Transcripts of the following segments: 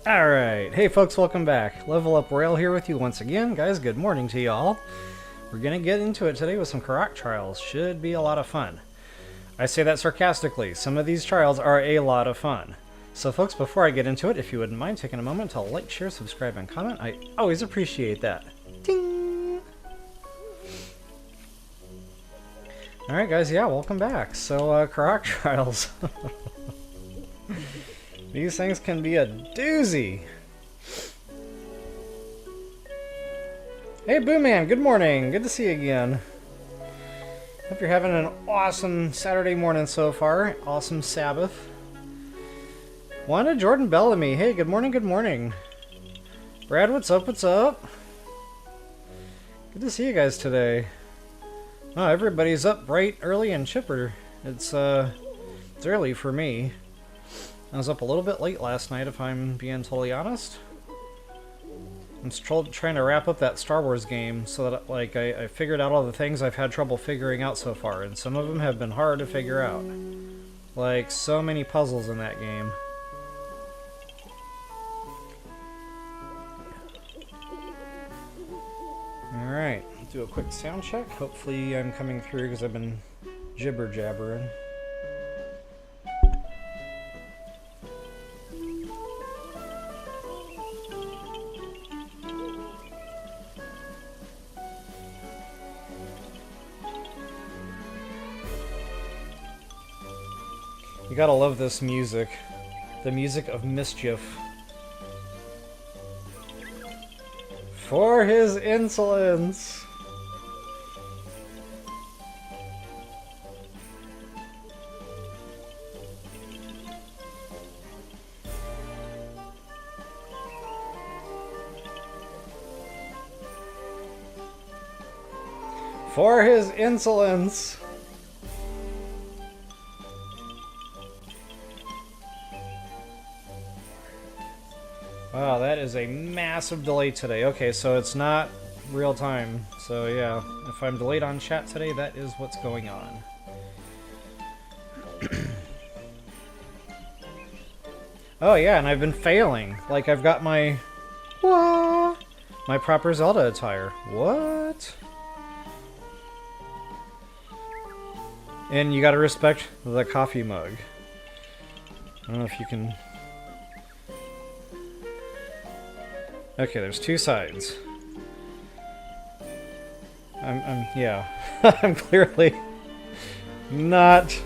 Alright, hey folks, welcome back. Level Up Royal here with you once again. Guys, good morning to y'all. We're gonna get into it today with some Korok trials. Should be a lot of fun. I say that sarcastically. Some of these trials are a lot of fun. So folks, before I get into it, if you wouldn't mind taking a moment to like, share, subscribe, and comment, I always appreciate that. Ding! Alright guys, yeah, welcome back. So, Korok trials. These things can be a doozy. Hey Boo Man, good morning. Good to see you again. Hope you're having an awesome Saturday morning so far. Awesome Sabbath. Wanda Jordan Bellamy, hey, good morning, good morning. Brad, what's up, what's up? Good to see you guys today. Oh, everybody's up bright, early, and chipper. It's early for me. I was up a little bit late last night, if I'm being totally honest. I'm trying to wrap up that Star Wars game so that like I figured out all the things I've had trouble figuring out so far, and some of them have been hard to figure out. Like, so many puzzles in that game. Alright, do a quick sound check. Hopefully I'm coming through because I've been jibber-jabbering. You gotta love this music. The music of mischief. For his insolence! For his insolence! Wow, that is a massive delay today. Okay, so it's not real time. So yeah, if I'm delayed on chat today, that is what's going on. Oh yeah, and I've been failing. Like, I've got my proper Zelda attire. What? And you gotta respect the coffee mug. I don't know if you can... Okay, there's two sides. Yeah. I'm clearly not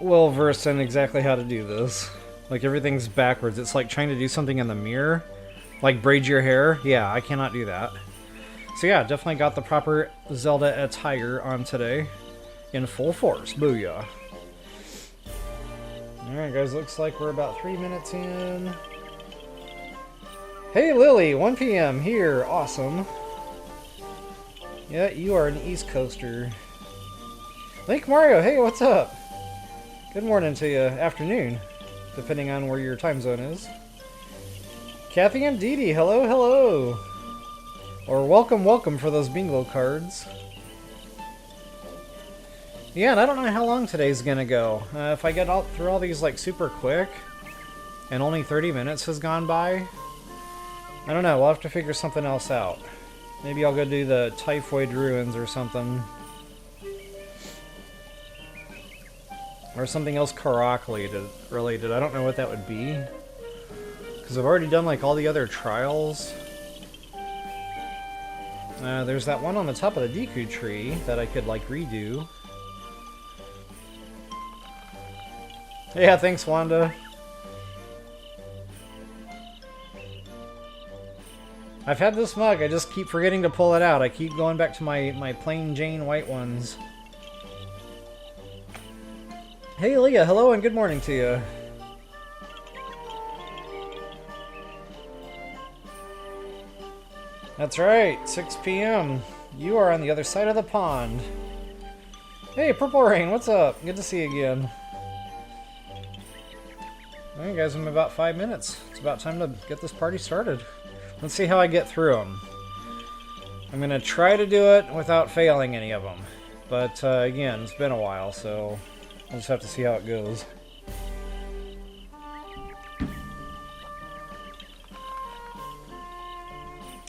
well versed in exactly how to do this. Like, everything's backwards. It's like trying to do something in the mirror. Like braid your hair. Yeah, I cannot do that. So yeah, definitely got the proper Zelda attire on today. In full force. Booyah. Alright guys, looks like we're about 3 minutes in. Hey Lily, 1 PM here, awesome. Yeah, you are an East Coaster. Link Mario, hey, what's up? Good morning to you, afternoon, depending on where your time zone is. Kathy and Dee Dee, hello, hello. Or welcome, welcome for those bingo cards. Yeah, and I don't know how long today's gonna go. If I get through all these like super quick, and only 30 minutes has gone by, I don't know, we'll have to figure something else out. Maybe I'll go do the Typhoid Ruins or something. Or something else Korok related. I don't know what that would be. Because I've already done like all the other trials. There's that one on the top of the Deku tree that I could like redo. Yeah, thanks, Wanda. I've had this mug, I just keep forgetting to pull it out. I keep going back to my plain Jane white ones. Hey Leah, hello and good morning to you. That's right, 6 PM. You are on the other side of the pond. Hey, Purple Rain, what's up? Good to see you again. Alright guys, I'm about 5 minutes. It's about time to get this party started. Let's see how I get through them. I'm going to try to do it without failing any of them. But again, it's been a while, so we'll just have to see how it goes.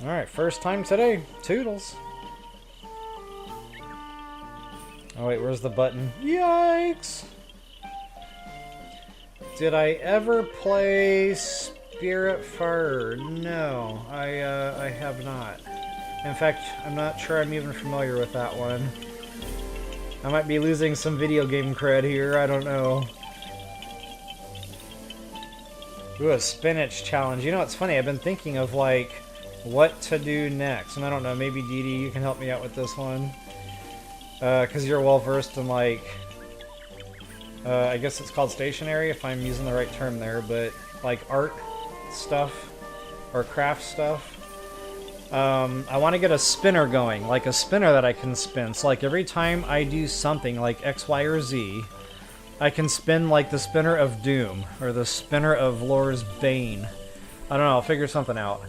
Alright, first time today. Toodles. Oh wait, where's the button? Yikes! Did I ever play Spiritfarer? No, I have not. In fact, I'm not sure I'm even familiar with that one. I might be losing some video game cred here, I don't know. Ooh, a spinach challenge. You know, it's funny, I've been thinking of, like, what to do next. And I don't know, maybe Dee Dee, you can help me out with this one. Because you're well-versed in, like, I guess it's called stationery, if I'm using the right term there, but, like, art stuff, or craft stuff. I want to get a spinner going, like a spinner that I can spin. So, like, every time I do something like X, Y, or Z, I can spin, like, the spinner of Doom, or the spinner of Lore's Bane. I don't know, I'll figure something out.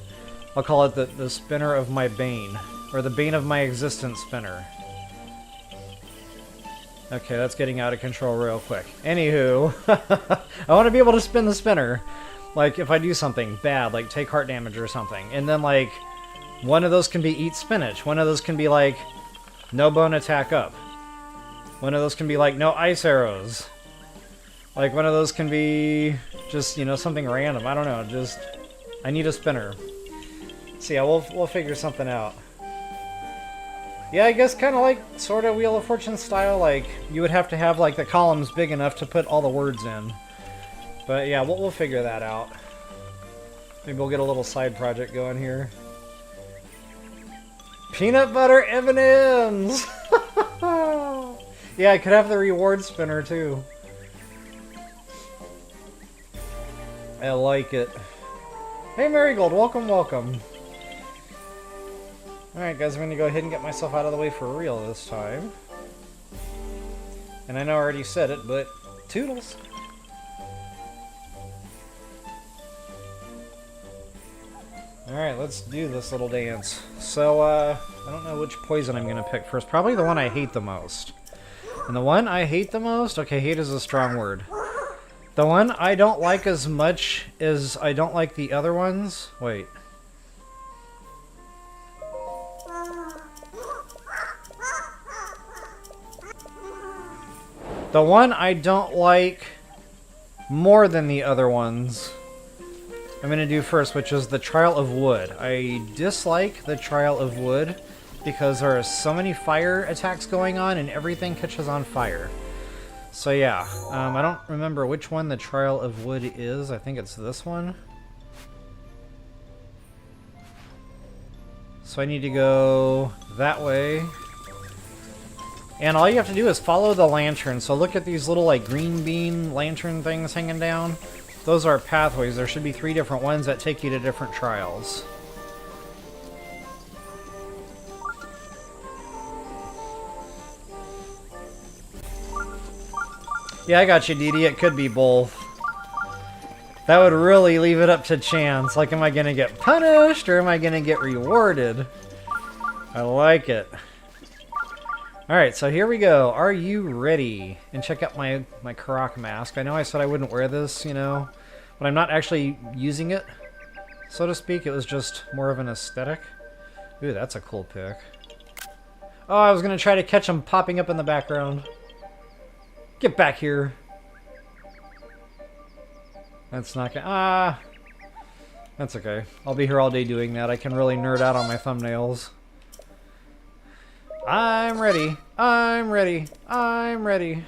I'll call it the spinner of my Bane, or the Bane of my existence spinner. Okay, that's getting out of control real quick. Anywho, I want to be able to spin the spinner. Like, if I do something bad, like take heart damage or something, and then, like, one of those can be eat spinach. One of those can be like, no bone attack up. One of those can be like, no ice arrows. Like, one of those can be just, you know, something random. I don't know, just, I need a spinner. So yeah, we'll figure something out. Yeah, I guess kind of like, sort of Wheel of Fortune style, like, you would have to have, like, the columns big enough to put all the words in. But yeah, we'll figure that out. Maybe we'll get a little side project going here. Peanut butter M&Ms! Yeah, I could have the reward spinner too. I like it. Hey Marigold, welcome, welcome. Alright guys, I'm gonna go ahead and get myself out of the way for real this time. And I know I already said it, but toodles! Alright, let's do this little dance. So, I don't know which poison I'm gonna pick first. Probably the one I hate the most. And the one I hate the most? Okay, hate is a strong word. The one I don't like as much as I don't like the other ones... Wait. The one I don't like more than the other ones... I'm going to do first, which is the Trial of Wood. I dislike the Trial of Wood because there are so many fire attacks going on and everything catches on fire. So yeah, I don't remember which one the Trial of Wood is. I think it's this one. So I need to go that way. And all you have to do is follow the lantern. So look at these little like green bean lantern things hanging down. Those are pathways. There should be 3 different ones that take you to different trials. Yeah, I got you, Dee Dee. It could be both. That would really leave it up to chance. Like, am I going to get punished or am I going to get rewarded? I like it. Alright, so here we go. Are you ready? And check out my Korok mask. I know I said I wouldn't wear this, you know, but I'm not actually using it, so to speak. It was just more of an aesthetic. Ooh, that's a cool pick. Oh, I was going to try to catch him popping up in the background. Get back here. That's not gonna... Ah! That's okay. I'll be here all day doing that. I can really nerd out on my thumbnails. I'm ready. I'm ready. I'm ready.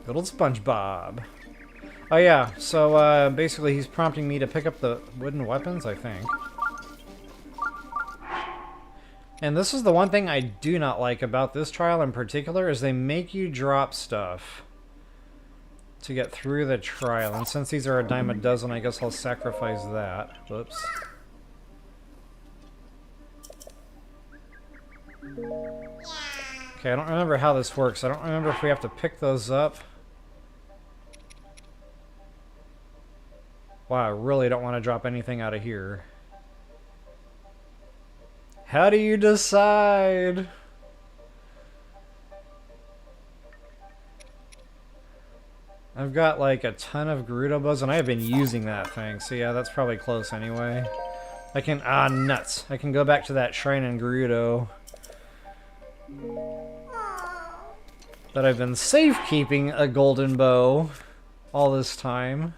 Good old SpongeBob. Oh yeah, so basically he's prompting me to pick up the wooden weapons, I think. And this is the one thing I do not like about this trial in particular, is they make you drop stuff to get through the trial. And since these are a dime a dozen, I guess I'll sacrifice that. Whoops. Okay, I don't remember how this works. I don't remember if we have to pick those up. Wow, I really don't want to drop anything out of here. How do you decide? I've got like a ton of Gerudo Buzz, and I have been using that thing, so yeah, that's probably close anyway. I can... Ah, nuts. I can go back to that shrine in Gerudo that I've been safekeeping a golden bow all this time.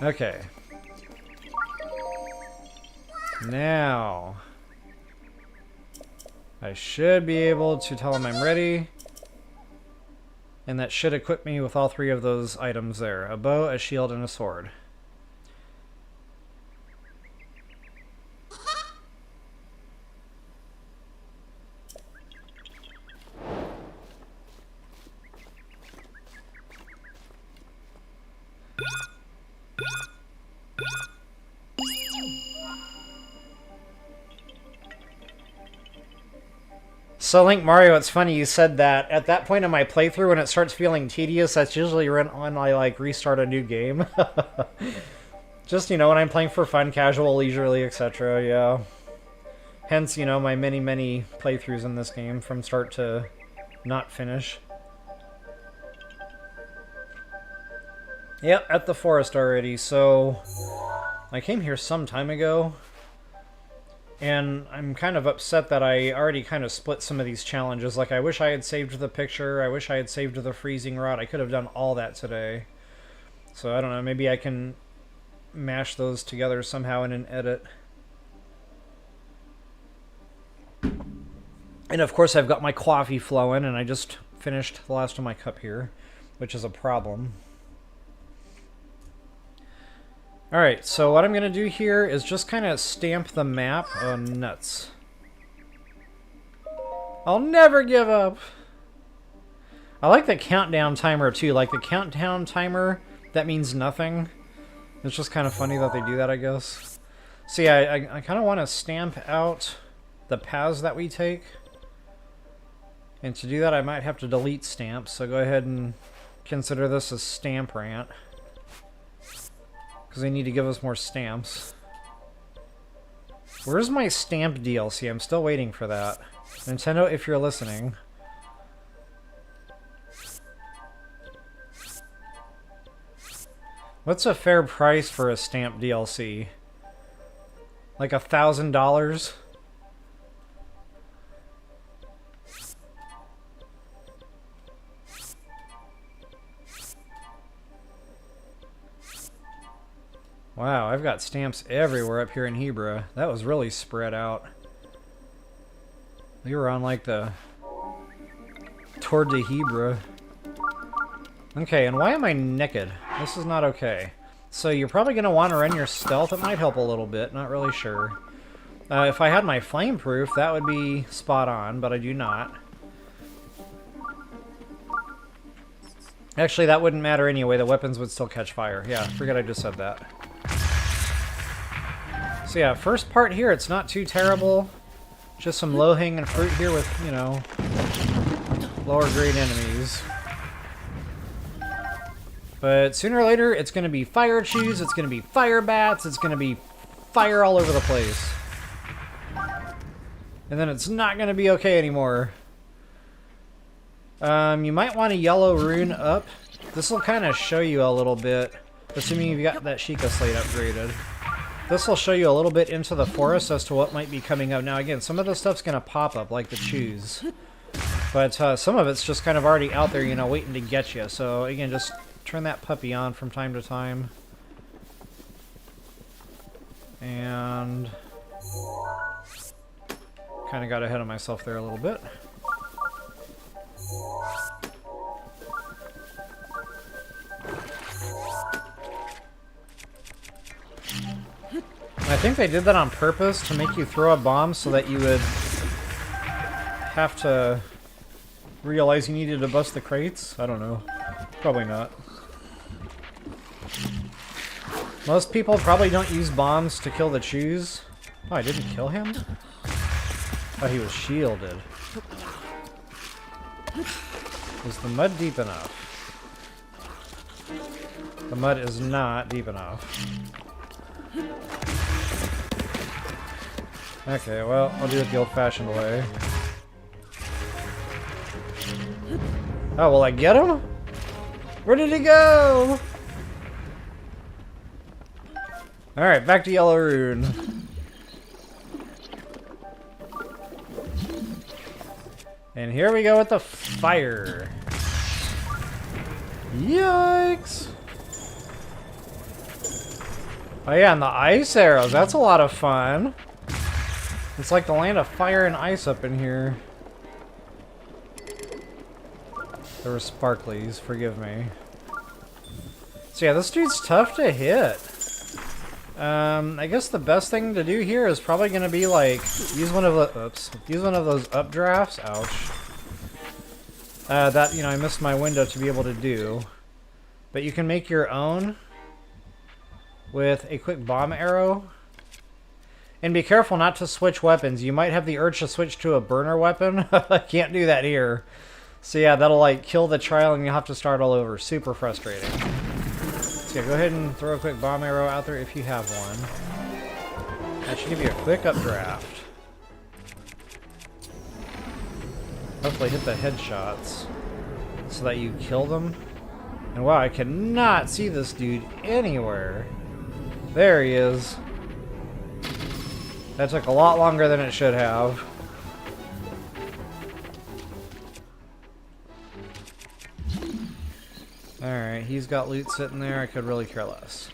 Okay. Now, I should be able to tell him I'm ready. And that should equip me with all 3 of those items there. A bow, a shield, and a sword. So Link Mario, it's funny you said that. At that point in my playthrough, when it starts feeling tedious, that's usually when I like restart a new game. Just, you know, when I'm playing for fun, casual, leisurely, etc. Yeah. Hence, you know, my many playthroughs in this game from start to not finish. Yep, at the forest already. So I came here some time ago. And I'm kind of upset that I already kind of split some of these challenges. Like, I wish I had saved the picture. I wish I had saved the freezing rod. I could have done all that today. So, I don't know. Maybe I can mash those together somehow in an edit. And, of course, I've got my coffee flowing, and I just finished the last of my cup here, which is a problem. Alright, so what I'm going to do here is just kind of stamp the map. Oh, nuts. I'll never give up! I like the countdown timer, too. Like, the countdown timer, that means nothing. It's just kind of funny that they do that, I guess. So yeah, I kind of want to stamp out the paths that we take. And to do that, I might have to delete stamps. So go ahead and consider this a stamp rant. Because they need to give us more stamps. Where's my stamp DLC? I'm still waiting for that. Nintendo, if you're listening. What's a fair price for a stamp DLC? Like $1,000? Wow, I've got stamps everywhere up here in Hebra. That was really spread out. We were on like the Tour de Hebra. Okay, and why am I naked? This is not okay. So you're probably going to want to run your stealth. It might help a little bit, not really sure. If I had my flameproof, that would be spot on, but I do not. Actually, that wouldn't matter anyway. The weapons would still catch fire. Yeah, forget I just said that. So yeah, first part here, it's not too terrible. Just some low-hanging fruit here with, you know, lower-grade enemies. But sooner or later, it's going to be fire chews, it's going to be fire bats, it's going to be fire all over the place. And then it's not going to be okay anymore. You might want a yellow rune up. This will kind of show you a little bit, assuming you've got that Sheikah Slate upgraded. This will show you a little bit into the forest as to what might be coming up. Now again, some of this stuff's going to pop up, like the chews. But some of it's just kind of already out there, you know, waiting to get you. So again, just turn that puppy on from time to time. And kind of got ahead of myself there a little bit. I think they did that on purpose to make you throw a bomb so that you would have to realize you needed to bust the crates. I don't know. Probably not. Most people probably don't use bombs to kill the chews. Oh, I didn't kill him? Oh, he was shielded. Is the mud deep enough? The mud is not deep enough. Okay, well, I'll do it the old-fashioned way. Oh, will I get him? Where did he go? Alright, back to Yellow Rune. And here we go with the fire. Yikes! Oh yeah, and the ice arrows. That's a lot of fun. It's like the land of fire and ice up in here. There were sparklies, forgive me. So yeah, this dude's tough to hit. I guess the best thing to do here is probably going to be like use one of those updrafts. Ouch. That, you know, I missed my window to be able to do. But you can make your own with a quick bomb arrow. And be careful not to switch weapons. You might have the urge to switch to a burner weapon. I can't do that here. So yeah, that'll like kill the trial and you'll have to start all over. Super frustrating. So yeah, go ahead and throw a quick bomb arrow out there if you have one. That should give you a quick updraft. Hopefully hit the headshots so that you kill them. And wow, I cannot see this dude anywhere. There he is. That took a lot longer than it should have. Alright, he's got loot sitting there. I could really care less.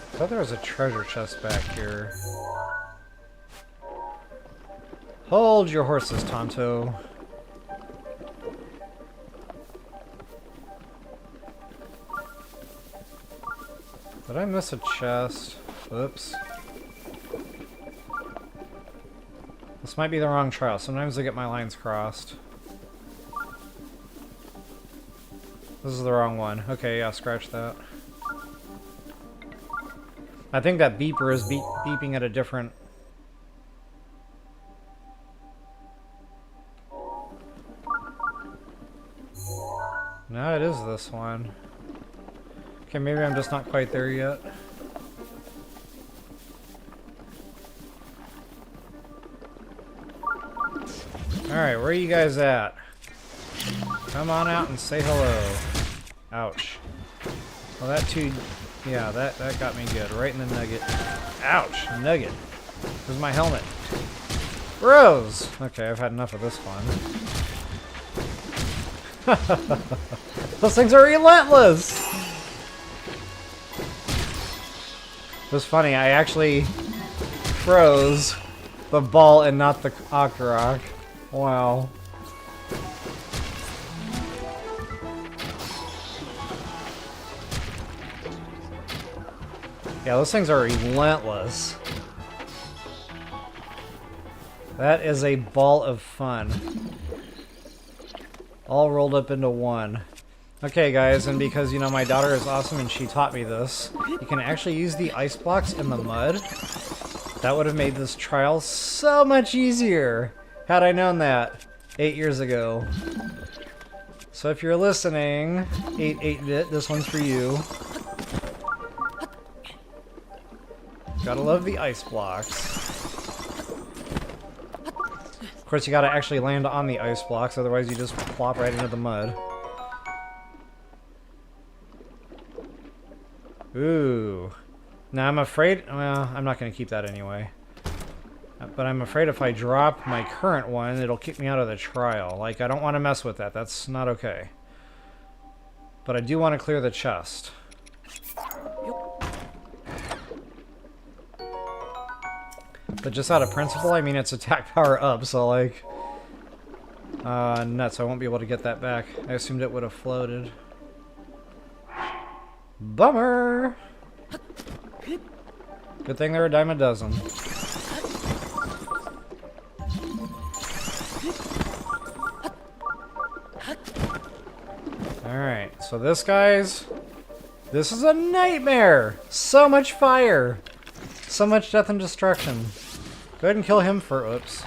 I thought there was a treasure chest back here. Hold your horses, Tonto. Did I miss a chest? Oops. This might be the wrong trial. Sometimes I get my lines crossed. This is the wrong one. Okay, yeah, scratch that. I think that beeper is beeping at a different... No, it is this one. Okay, maybe I'm just not quite there yet. Alright, where are you guys at? Come on out and say hello. Ouch. Well, that too... Yeah, that got me good. Right in the nugget. Ouch! Nugget. Where's my helmet? Rose! Okay, I've had enough of this fun. Those things are relentless! It was funny, I actually froze the ball and not the Korok. Wow. Yeah, those things are relentless. That is a ball of fun. All rolled up into one. Okay, guys, and because, you know, my daughter is awesome and she taught me this, you can actually use the ice blocks in the mud. That would have made this trial so much easier had I known that 8 years ago. So if you're listening, 8-bit, this one's for you. Gotta love the ice blocks. Of course, you gotta actually land on the ice blocks, otherwise you just plop right into the mud. Ooh. Now I'm afraid... Well, I'm not gonna keep that anyway. But I'm afraid if I drop my current one, it'll kick me out of the trial. Like, I don't want to mess with that. That's not okay. But I do want to clear the chest. But just out of principle, I mean, it's attack power up, so like... nuts, I won't be able to get that back. I assumed it would have floated. Bummer! Good thing they're a dime a dozen. Alright, so this guy's... This is a nightmare! So much fire! So much death and destruction. Go ahead and kill him oops.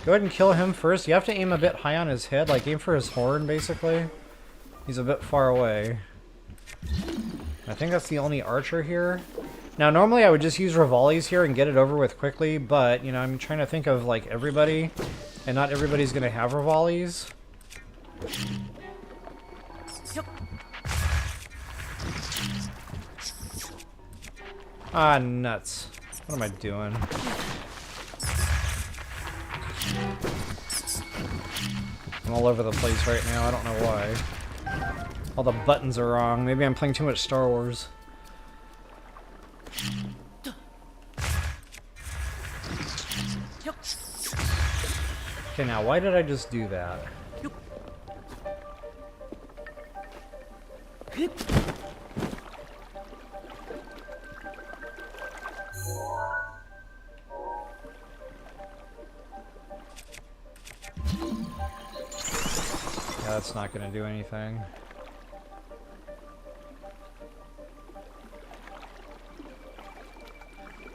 Go ahead and kill him first. You have to aim a bit high on his head, like aim for his horn, basically. He's a bit far away. I think that's the only archer here. Now, normally I would just use Rivali's here and get it over with quickly, but, you know, I'm trying to think of, like, everybody. And not everybody's gonna have Rivali's. Ah, nuts. What am I doing? I'm all over the place right now. I don't know why. All the buttons are wrong. Maybe I'm playing too much Star Wars. Okay, now why did I just do that? Yeah, that's not gonna do anything.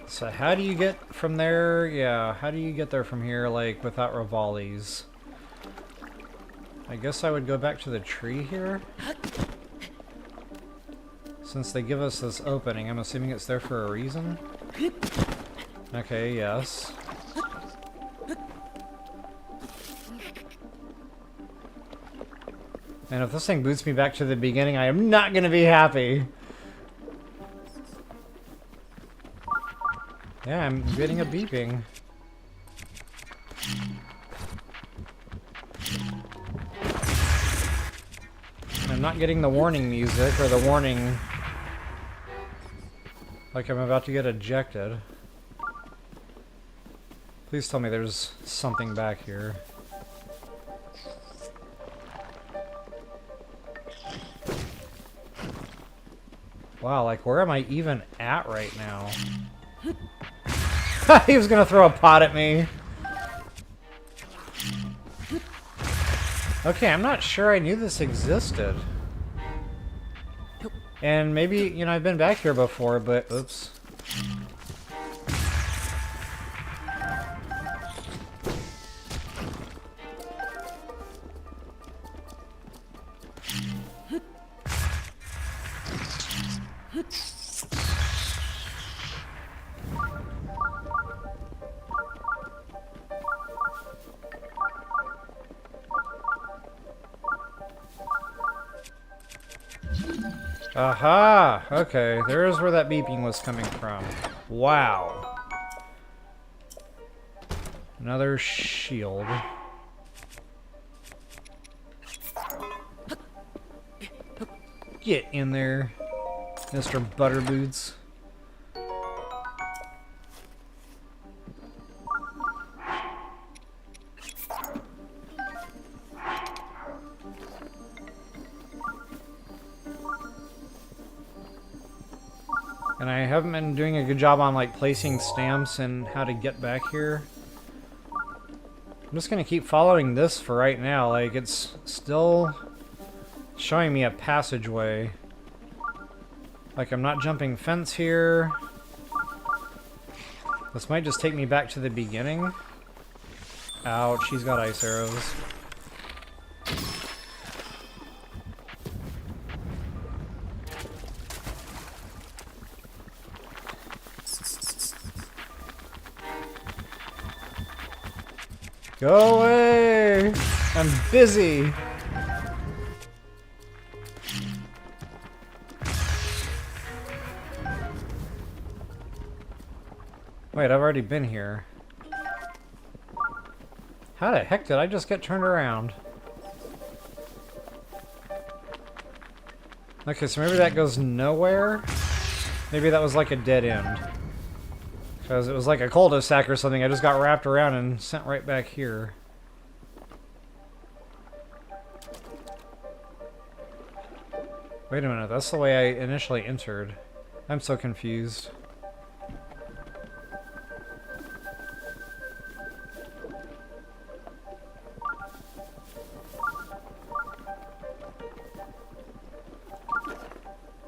So how do you get from there? Yeah, how do you get there from here, like, without Rivali's? I guess I would go back to the tree here. Since they give us this opening, I'm assuming it's there for a reason? Okay, yes. And if this thing boots me back to the beginning, I am not gonna be happy. Yeah, I'm getting a beeping. I'm not getting the warning music, or the warning like I'm about to get ejected. Please tell me there's something back here. Wow, like where am I even at right now? He was gonna throw a pot at me. Okay, I'm not sure I knew this existed. And maybe, you know, I've been back here before, but oops. Aha! Okay, there's where that beeping was coming from. Wow. Another shield. Get in there, Mr. Butterboots. And I haven't been doing a good job on like placing stamps and how to get back here. I'm just gonna keep following this for right now. Like it's still showing me a passageway. Like I'm not jumping fence here. This might just take me back to the beginning. Ouch, he's got ice arrows. Go away! I'm busy! Wait, I've already been here. How the heck did I just get turned around? Okay, so maybe that goes nowhere? Maybe that was like a dead end. Because it was like a cul-de-sac or something. I just got wrapped around and sent right back here. Wait a minute, that's the way I initially entered. I'm so confused.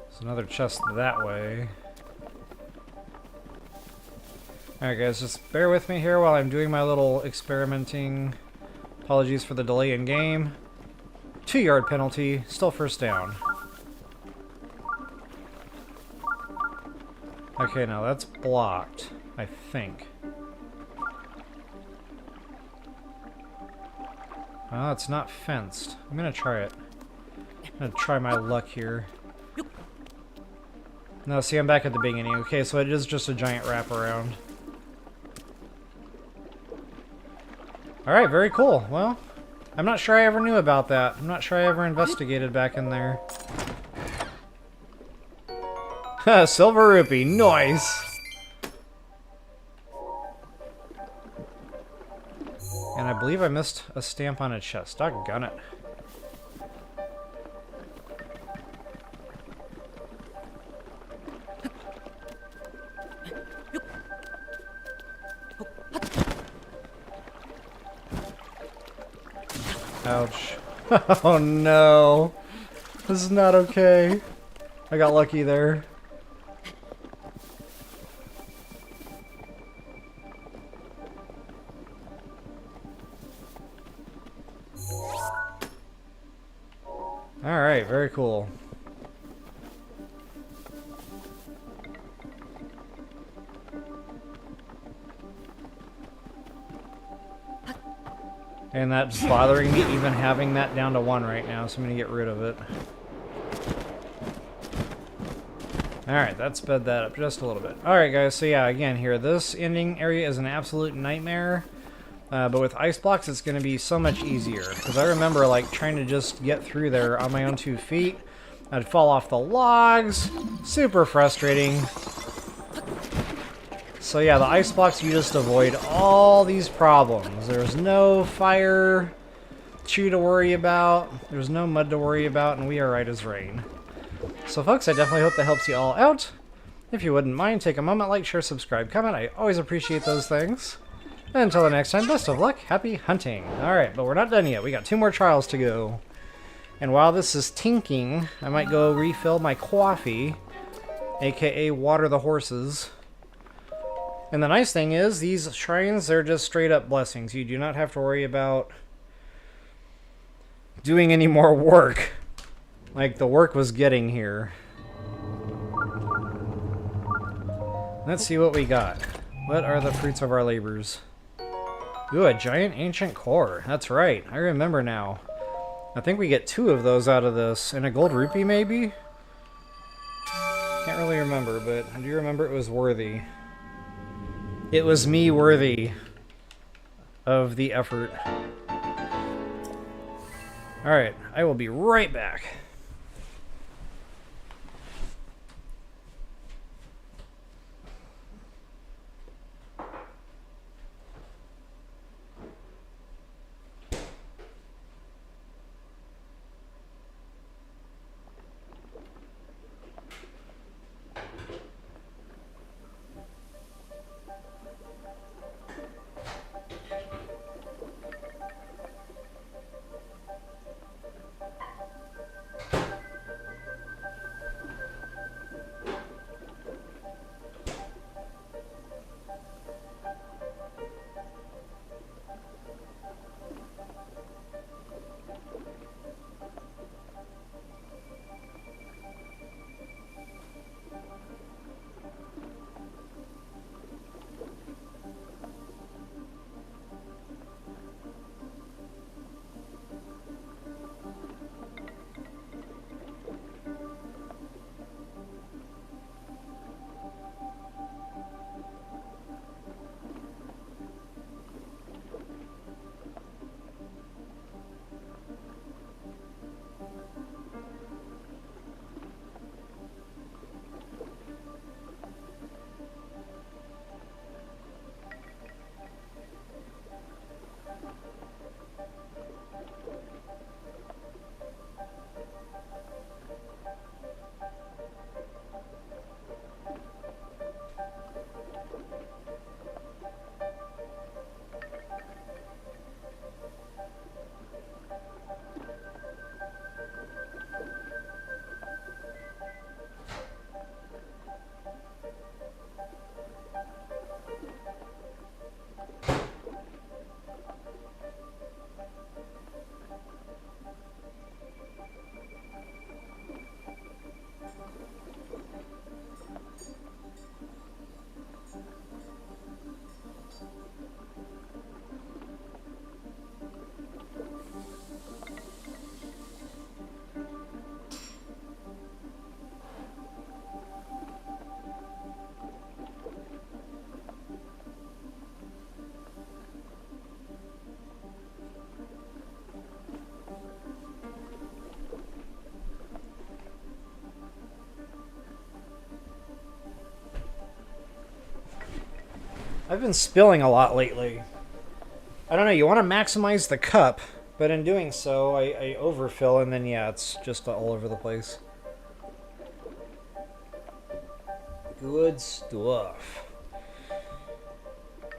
There's another chest that way. Alright guys, just bear with me here while I'm doing my little experimenting. Apologies for the delay in game. 2-yard penalty, still first down. Okay, now that's blocked, I think. Oh, it's not fenced. I'm gonna try it. I'm gonna try my luck here. No, see, I'm back at the beginning. Okay, so it is just a giant wraparound. Alright, very cool. Well, I'm not sure I ever knew about that. I'm not sure I ever investigated back in there. Silver rupee, nice! And I believe I missed a stamp on a chest. Doggone it. Ouch. Oh no. This is not okay. I got lucky there. Alright, very cool. And that's bothering me even having that down to 1 right now, so I'm gonna get rid of it. Alright, that sped that up just a little bit. Alright guys, so yeah, again here, this ending area is an absolute nightmare. But with ice blocks, it's going to be so much easier. Because I remember, like, trying to just get through there on my own 2 feet. I'd fall off the logs. Super frustrating. So yeah, the ice blocks, you just avoid all these problems. There's no fire chew to worry about. There's no mud to worry about, and we are right as rain. So folks, I definitely hope that helps you all out. If you wouldn't mind, take a moment, like, share, subscribe, comment. I always appreciate those things. And until the next time, best of luck, happy hunting. Alright, but we're not done yet. We got 2 more trials to go. And while this is tinking, I might go refill my coffee, aka water the horses. And the nice thing is, these shrines, they're just straight up blessings. You do not have to worry about doing any more work, like the work was getting here. Let's see what we got. What are the fruits of our labors? Ooh, a giant ancient core. That's right. I remember now. I think we get 2 of those out of this. And a gold rupee, maybe? Can't really remember, but I do remember it was worthy. It was me worthy of the effort. Alright, I will be right back. I've been spilling a lot lately. I don't know, you want to maximize the cup, but in doing so, I overfill, and then, yeah, it's just all over the place. Good stuff.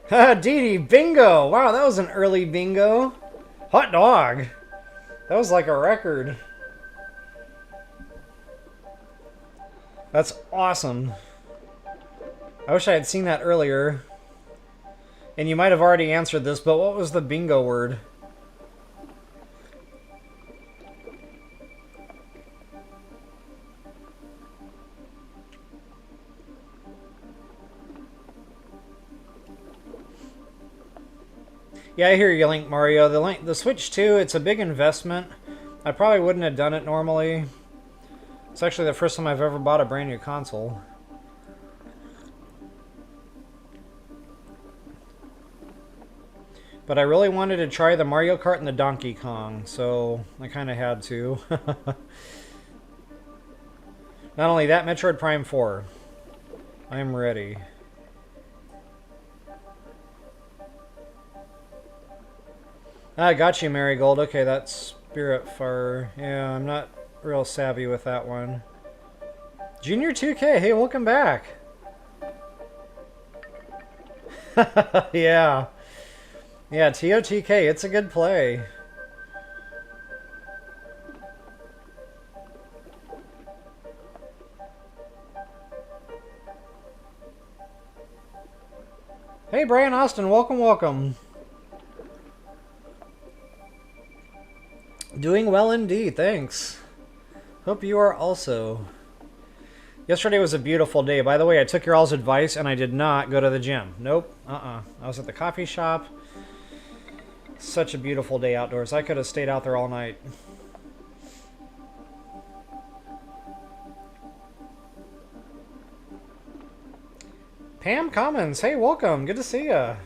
Ha, Dee Dee, bingo! Wow, that was an early bingo. Hot dog! That was like a record. That's awesome. I wish I had seen that earlier. And you might have already answered this, but what was the bingo word? Yeah, I hear you, Link Mario. The Switch 2, it's a big investment. I probably wouldn't have done it normally. It's actually the first time I've ever bought a brand new console. But I really wanted to try the Mario Kart and the Donkey Kong, so I kind of had to. Not only that, Metroid Prime 4. I'm ready. Ah, got you, Marigold. Okay, that's Spirit Fire. Yeah, I'm not real savvy with that one. Junior 2K, hey, welcome back. Yeah. Yeah, TOTK, it's a good play. Hey, Brian Austin, welcome, welcome. Doing well indeed, thanks. Hope you are also. Yesterday was a beautiful day. By the way, I took your all's advice and I did not go to the gym. Nope, I was at the coffee shop. Such a beautiful day outdoors. I could have stayed out there all night. Pam Commons, hey, welcome. Good to see ya.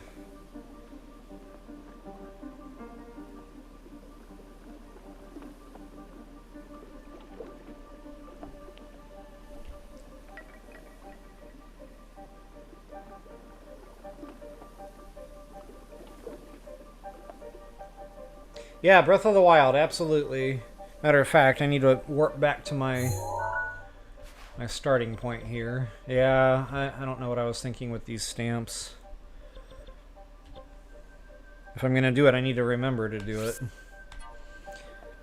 Yeah, Breath of the Wild, absolutely. Matter of fact, I need to warp back to my starting point here. Yeah, I don't know what I was thinking with these stamps. If I'm gonna do it, I need to remember to do it.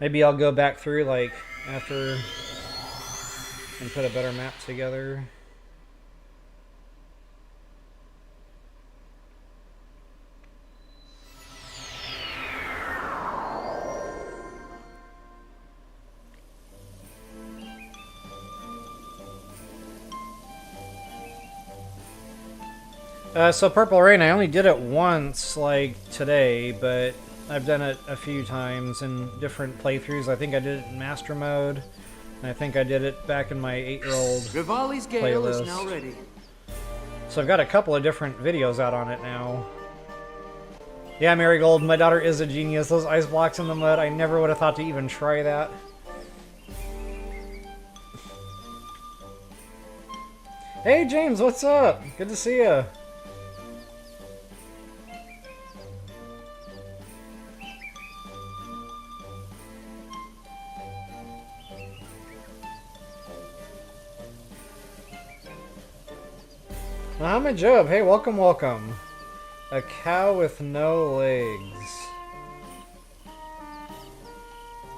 Maybe I'll go back through, like, after and put a better map together. So Purple Rain, I only did it once, like, today, but I've done it a few times in different playthroughs. I think I did it in Master Mode, and I think I did it back in my 8-year-old Rivali's Gale is now ready. So I've got a couple of different videos out on it now. Yeah, Marigold, my daughter is a genius. Those ice blocks in the mud, I never would have thought to even try that. Hey James, what's up? Good to see ya. Mohammed Job, hey, welcome, welcome. A cow with no legs.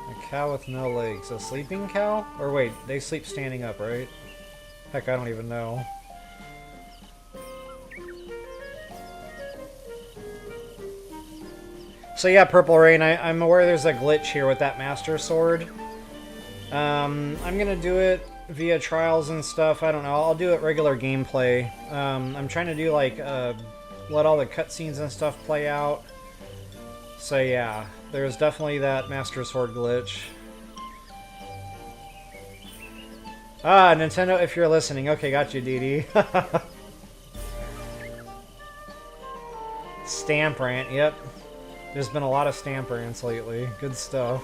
A cow with no legs. A sleeping cow? Or wait, they sleep standing up, right? Heck, I don't even know. So yeah, Purple Rain, I'm aware there's a glitch here with that Master Sword. I'm gonna do it via trials and stuff. I don't know. I'll do it regular gameplay. I'm trying to do like let all the cutscenes and stuff play out. So yeah, there's definitely that Master Sword glitch. Ah, Nintendo, if you're listening. Okay, got you, Dee Dee. Stamp rant, yep. There's been a lot of stamp rants lately. Good stuff.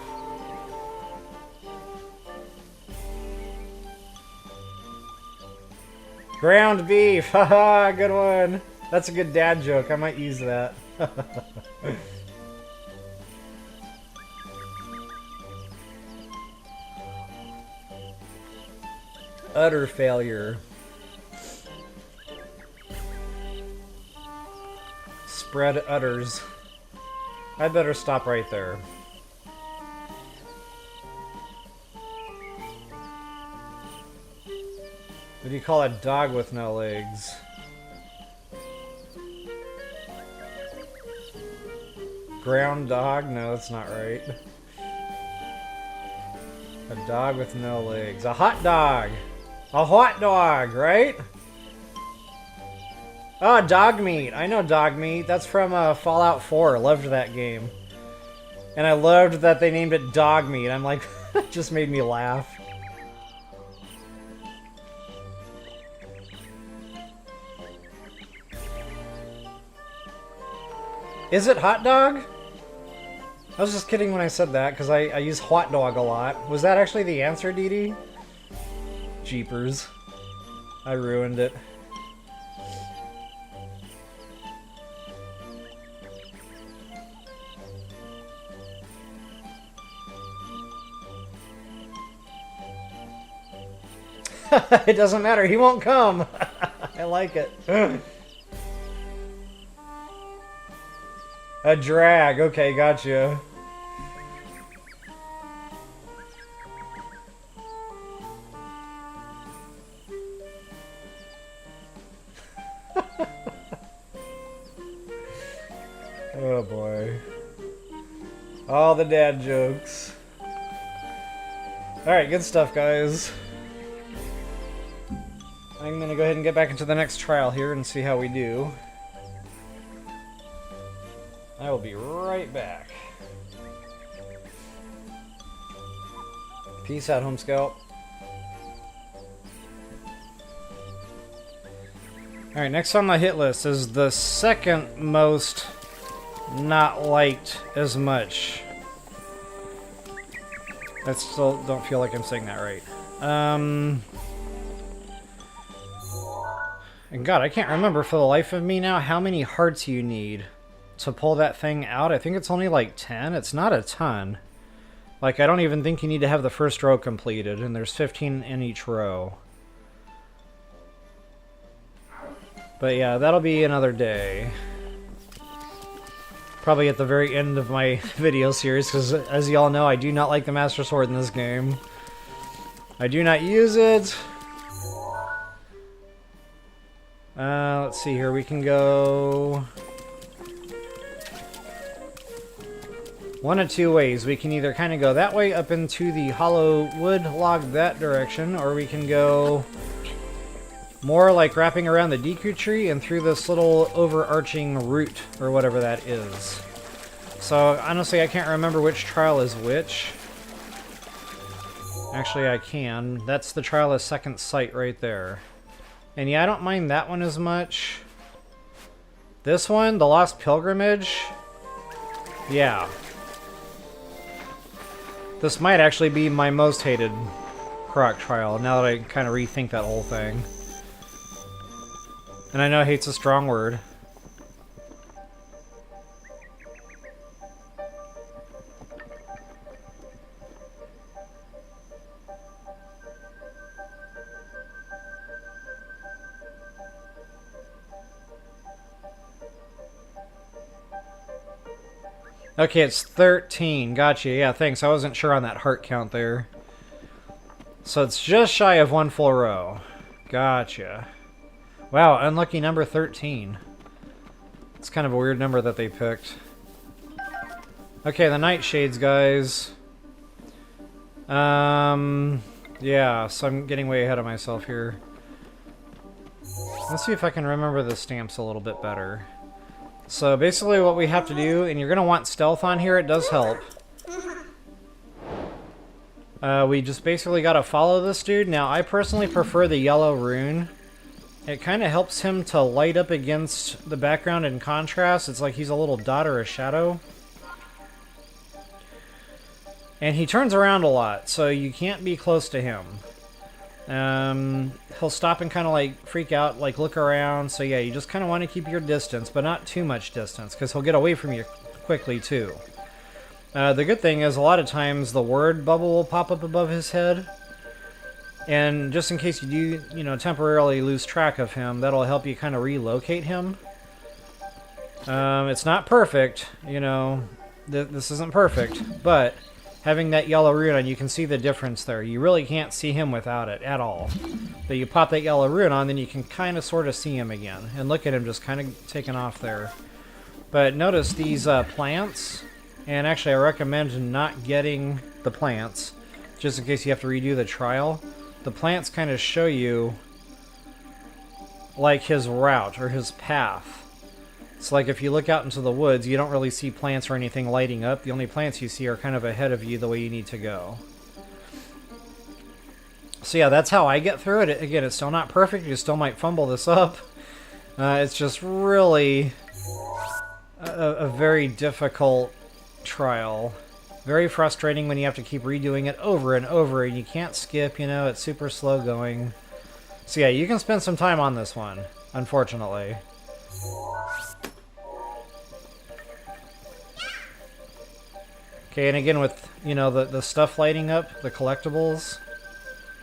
Ground beef, haha, good one. That's a good dad joke. I might use that. Utter failure. Spread utters. I'd better stop right there. What do you call a dog with no legs? Ground dog? No, that's not right. A dog with no legs. A hot dog! A hot dog, right? Oh, dog meat. I know dog meat. That's from Fallout 4. Loved that game. And I loved that they named it dog meat. I'm like, it just made me laugh. Is it hot dog? I was just kidding when I said that, because I use hot dog a lot. Was that actually the answer, Dee Dee? Jeepers. I ruined it. It doesn't matter, he won't come! I like it. A drag, okay, gotcha. Oh boy. All the dad jokes. Alright, good stuff, guys. I'm gonna go ahead and get back into the next trial here and see how we do. I will be right back. Peace out, Home Scout. Alright, next on my hit list is the second most not liked as much. I still don't feel like I'm saying that right. And God, I can't remember for the life of me now how many hearts you need to pull that thing out. I think it's only like 10. It's not a ton. Like, I don't even think you need to have the first row completed, and there's 15 in each row. But yeah, that'll be another day. Probably at the very end of my video series, because as y'all know, I do not like the Master Sword in this game. I do not use it. Let's see here, we can go one of two ways. We can either kind of go that way up into the hollow wood log that direction, or we can go more like wrapping around the Deku tree and through this little overarching root, or whatever that is. So, honestly, I can't remember which trial is which. Actually, I can. That's the trial of Second Sight right there. And yeah, I don't mind that one as much. This one, the Lost Pilgrimage, yeah. This might actually be my most hated Korok trial, now that I kind of rethink that whole thing. And I know hate's a strong word. Okay, it's 13. Gotcha. Yeah, thanks. I wasn't sure on that heart count there. So it's just shy of one full row. Gotcha. Wow, unlucky number 13. It's kind of a weird number that they picked. Okay, the Nightshades, guys. Yeah, so I'm getting way ahead of myself here. Let's see if I can remember the stamps a little bit better. So basically what we have to do, and you're going to want stealth on here, it does help. We just basically got to follow this dude. Now, I personally prefer the yellow rune. It kind of helps him to light up against the background in contrast. It's like he's a little dot or a shadow. And he turns around a lot, so you can't be close to him. He'll stop and kind of like freak out, like look around. So yeah, you just kind of want to keep your distance, but not too much distance, because he'll get away from you quickly too. The good thing is a lot of times the word bubble will pop up above his head. And just in case you do, temporarily lose track of him, that'll help you kind of relocate him. It's not perfect, this isn't perfect, but having that yellow rune on, you can see the difference there. You really can't see him without it at all. But you pop that yellow rune on, then you can kind of sort of see him again. And look at him just kind of taking off there. But notice these plants, and actually I recommend not getting the plants, just in case you have to redo the trial. The plants kind of show you like his route or his path. It's like if you look out into the woods, you don't really see plants or anything lighting up. The only plants you see are kind of ahead of you the way you need to go. So yeah, that's how I get through it. Again, it's still not perfect. You still might fumble this up. It's just really a very difficult trial. Very frustrating when you have to keep redoing it over and over, and you can't skip, it's super slow going. So yeah, you can spend some time on this one, unfortunately. Okay, and again with, the stuff lighting up, the collectibles,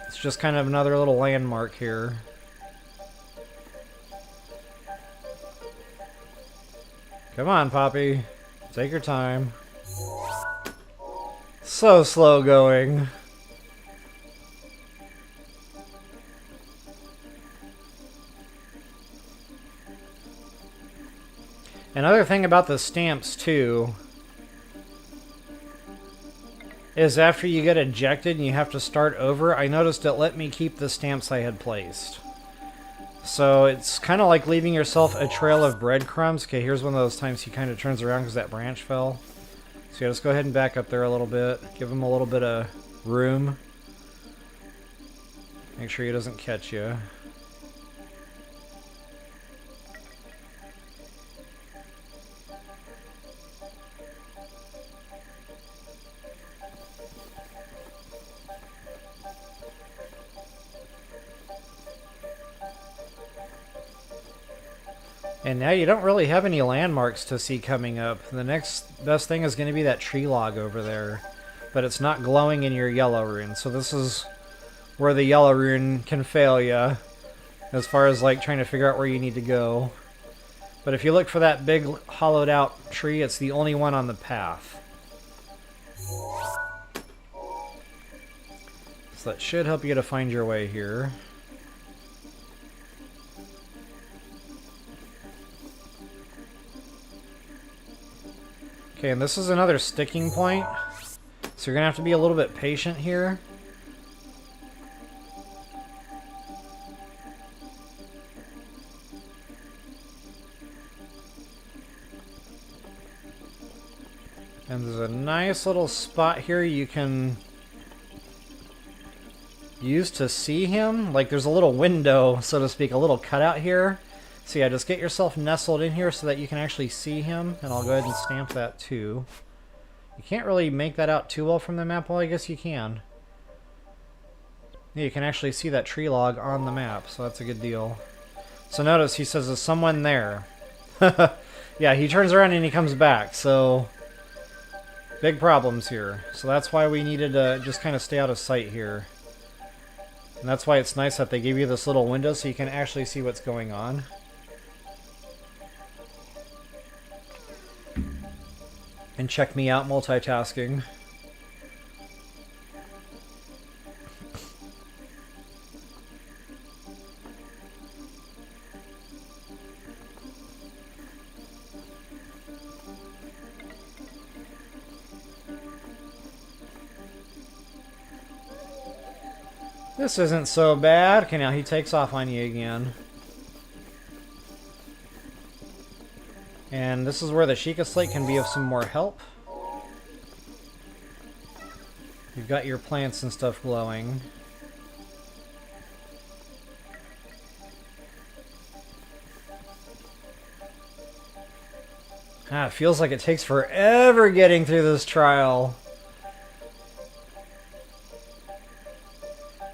it's just kind of another little landmark here. Come on, Poppy. Take your time. So slow going. Another thing about the stamps too is after you get ejected and you have to start over, I noticed it let me keep the stamps I had placed. So it's kind of like leaving yourself a trail of breadcrumbs. Okay, here's one of those times he kind of turns around because that branch fell. So yeah, let's go ahead and back up there a little bit. Give him a little bit of room. Make sure he doesn't catch you. And now you don't really have any landmarks to see coming up. The next best thing is going to be that tree log over there. But it's not glowing in your yellow rune. So this is where the yellow rune can fail you. As far as like trying to figure out where you need to go. But if you look for that big hollowed out tree, it's the only one on the path. So that should help you to find your way here. Okay, and this is another sticking point, so you're going to have to be a little bit patient here. And there's a nice little spot here you can use to see him. Like there's a little window, so to speak, a little cutout here. So yeah, just get yourself nestled in here so that you can actually see him, and I'll go ahead and stamp that too. You can't really make that out too well from the map, well I guess you can. Yeah, you can actually see that tree log on the map, so that's a good deal. So notice he says there's someone there. Yeah, he turns around and he comes back, so big problems here. So that's why we needed to just kind of stay out of sight here. And that's why it's nice that they give you this little window so you can actually see what's going on. And check me out multitasking. This isn't so bad. Okay, now he takes off on you again. And this is where the Sheikah Slate can be of some more help. You've got your plants and stuff glowing. Ah, it feels like it takes forever getting through this trial.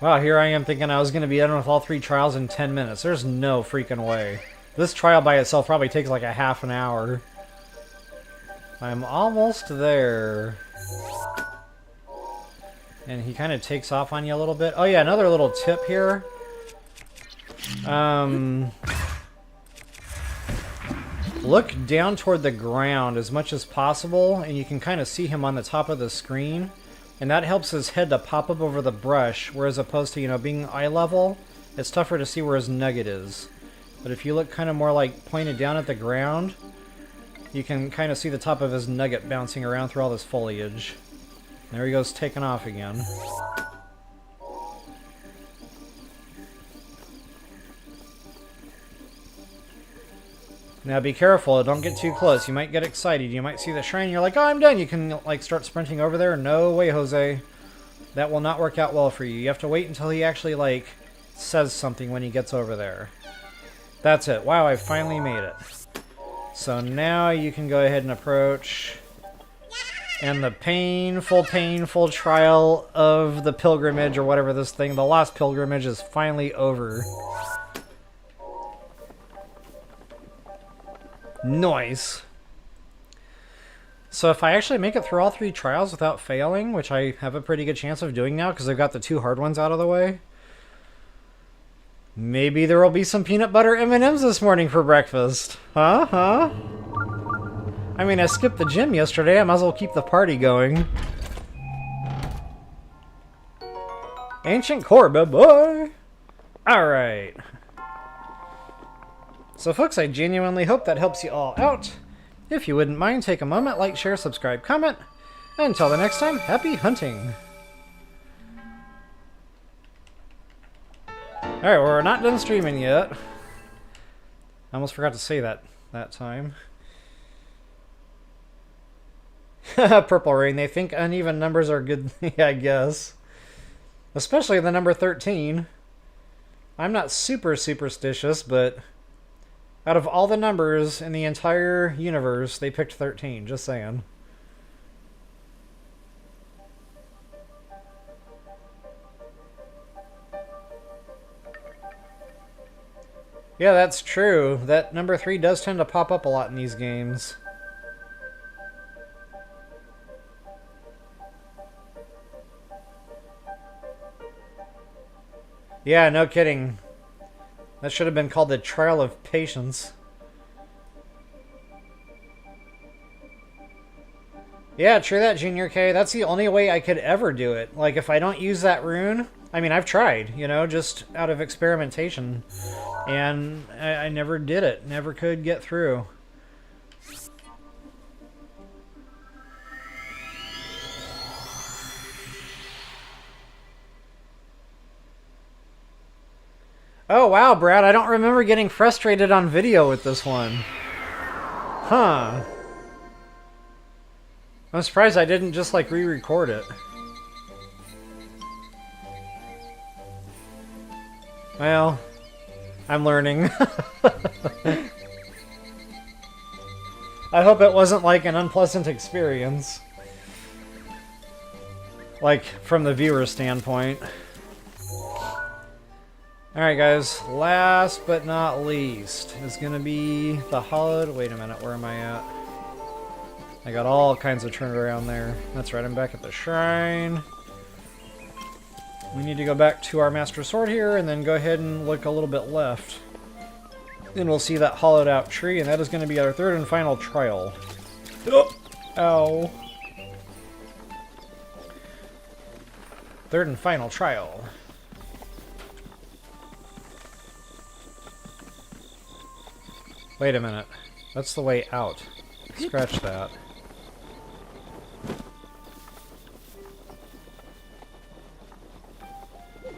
Wow, here I am thinking I was going to be done with all 3 trials in 10 minutes. There's no freaking way. This trial by itself probably takes like a half an hour. I'm almost there. And he kind of takes off on you a little bit. Oh yeah, another little tip here. Look down toward the ground as much as possible, and you can kind of see him on the top of the screen. And that helps his head to pop up over the brush, whereas opposed to, you know, being eye level, it's tougher to see where his nugget is. But if you look kind of more like pointed down at the ground, you can kind of see the top of his nugget bouncing around through all this foliage. There he goes, taking off again. Now be careful, don't get too close. You might get excited. You might see the shrine, you're like, oh, I'm done. You can like start sprinting over there. No way, Jose. That will not work out well for you. You have to wait until he actually like says something when he gets over there. That's it. Wow, I finally made it. So now you can go ahead and approach. And the painful, painful trial of the pilgrimage, or whatever this thing, the lost pilgrimage, is finally over. Nice. So if I actually make it through all 3 trials without failing, which I have a pretty good chance of doing now because I've got the 2 hard ones out of the way, maybe there will be some peanut butter M&Ms this morning for breakfast. Huh? I mean, I skipped the gym yesterday. I might as well keep the party going. Ancient core, boy. Alright. So folks, I genuinely hope that helps you all out. If you wouldn't mind, take a moment, like, share, subscribe, comment. Until the next time, happy hunting. Alright, well, we're not done streaming yet. I almost forgot to say that time. Purple Rain, they think uneven numbers are good. Yeah, I guess. Especially the number 13. I'm not super superstitious, but out of all the numbers in the entire universe, they picked 13, just saying. Yeah, that's true. That number 3 does tend to pop up a lot in these games. Yeah, no kidding. That should have been called the Trial of Patience. Yeah, true that, Junior K. That's the only way I could ever do it. Like, if I don't use that rune... I mean, I've tried, you know, just out of experimentation. And I never did it. Never could get through. Oh, wow, Brad. I don't remember getting frustrated on video with this one. Huh. I'm surprised I didn't just, like, re-record it. Well, I'm learning. I hope it wasn't, like, an unpleasant experience. Like, from the viewer's standpoint. Alright guys, last but not least is going to be the hollowed... Wait a minute, where am I at? I got all kinds of turned around there. That's right, I'm back at the shrine. We need to go back to our Master Sword here and then go ahead and look a little bit left. Then we'll see that hollowed out tree, and that is going to be our 3rd and final trial. Oh! Ow. 3rd and final trial. Wait a minute. That's the way out. Scratch that.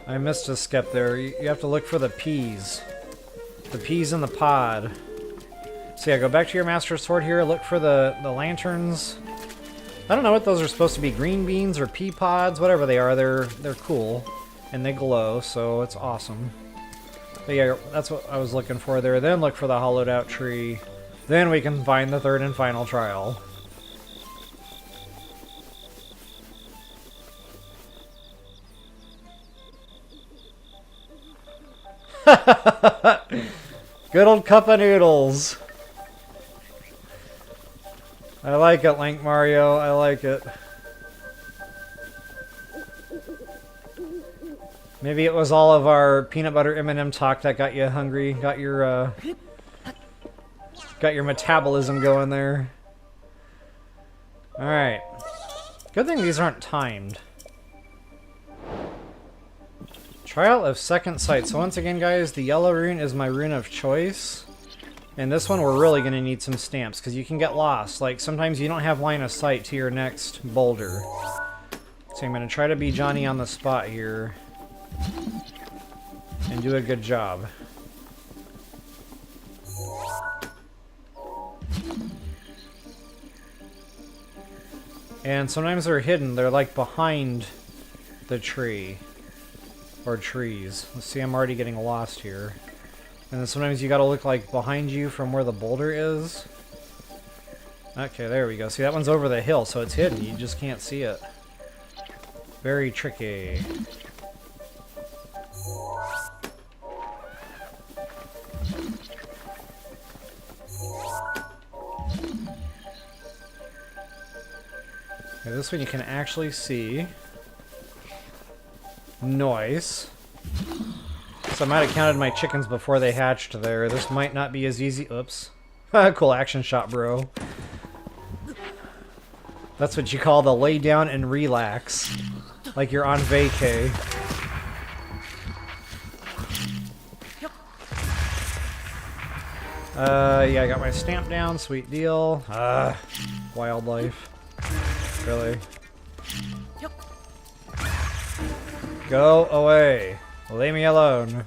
I missed a step there. You have to look for the peas. The peas in the pod. So yeah, go back to your Master Sword here. Look for the lanterns. I don't know what those are supposed to be. Green beans or pea pods. Whatever they are. They're cool. And they glow, so it's awesome. But yeah, that's what I was looking for there. Then look for the hollowed out tree. Then we can find the 3rd and final trial. Good old cup of noodles. I like it, Link Mario. I like it. Maybe it was all of our peanut butter M&M talk that got you hungry, got your metabolism going there. All right. Good thing these aren't timed. Trial of Second Sight. So once again, guys, the yellow rune is my rune of choice. And this one, we're really going to need some stamps, because you can get lost. Like, sometimes you don't have line of sight to your next boulder. So I'm going to try to be Johnny on the spot here. And do a good job. And sometimes they're hidden. They're like behind the tree. Or trees. Let's see, I'm already getting lost here. And then sometimes you gotta look like behind you from where the boulder is. Okay, there we go. See, that one's over the hill, so it's hidden. You just can't see it. Very tricky. Okay, this one you can actually see. Nice. So I might have counted my chickens before they hatched there. This might not be as easy. Oops. Cool action shot, bro. That's what you call the lay down and relax. Like you're on vacay. Yeah, I got my stamp down. Sweet deal. Wildlife. Really? Go away. Leave me alone.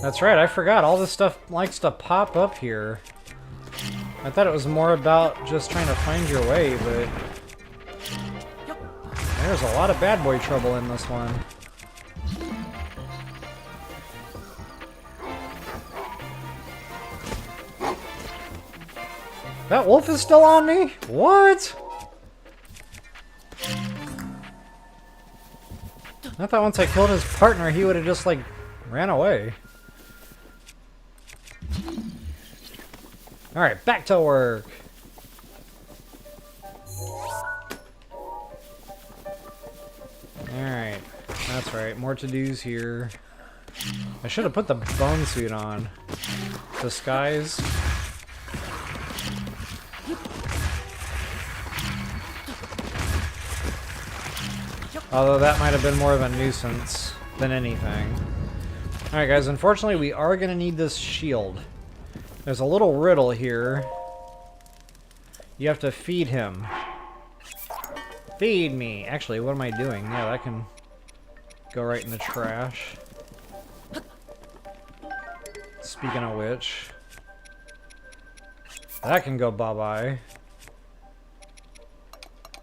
That's right, I forgot. All this stuff likes to pop up here. I thought it was more about just trying to find your way, but... there's a lot of bad boy trouble in this one. That wolf is still on me? What? I thought once I killed his partner, he would have just, like, ran away. Alright, back to work. Alright, that's right. More to-dos here. I should have put the bone suit on. Disguise. Although that might have been more of a nuisance than anything. Alright guys, unfortunately we are going to need this shield. There's a little riddle here. You have to feed him. Feed me! Actually, what am I doing? Yeah, that can go right in the trash. Speaking of which... that can go bye-bye.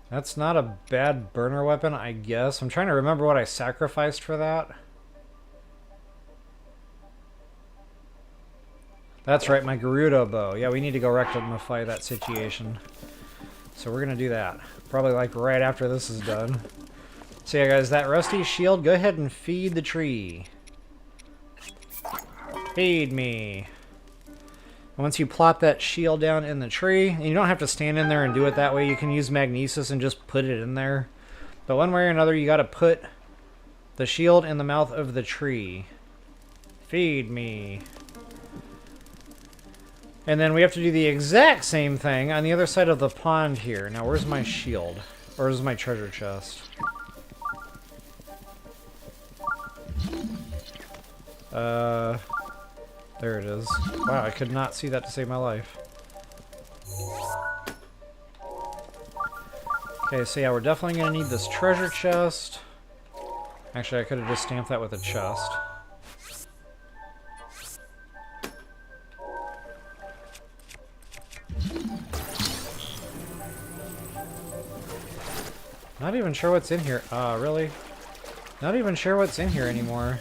That's not a bad burner weapon, I guess. I'm trying to remember what I sacrificed for that. That's right, my Gerudo bow. Yeah, we need to go rectify that situation. So we're going to do that. Probably like right after this is done. So yeah, guys, that rusty shield, go ahead and feed the tree. Feed me. Once you plop that shield down in the tree, and you don't have to stand in there and do it that way, you can use magnesis and just put it in there. But one way or another, you gotta put the shield in the mouth of the tree. Feed me. And then we have to do the exact same thing on the other side of the pond here. Now, where's my shield? Or is my treasure chest? There it is. Wow, I could not see that to save my life. Okay, so yeah, we're definitely going to need this treasure chest. Actually, I could have just stamped that with a chest. Not even sure what's in here. Really? Not even sure what's in here anymore.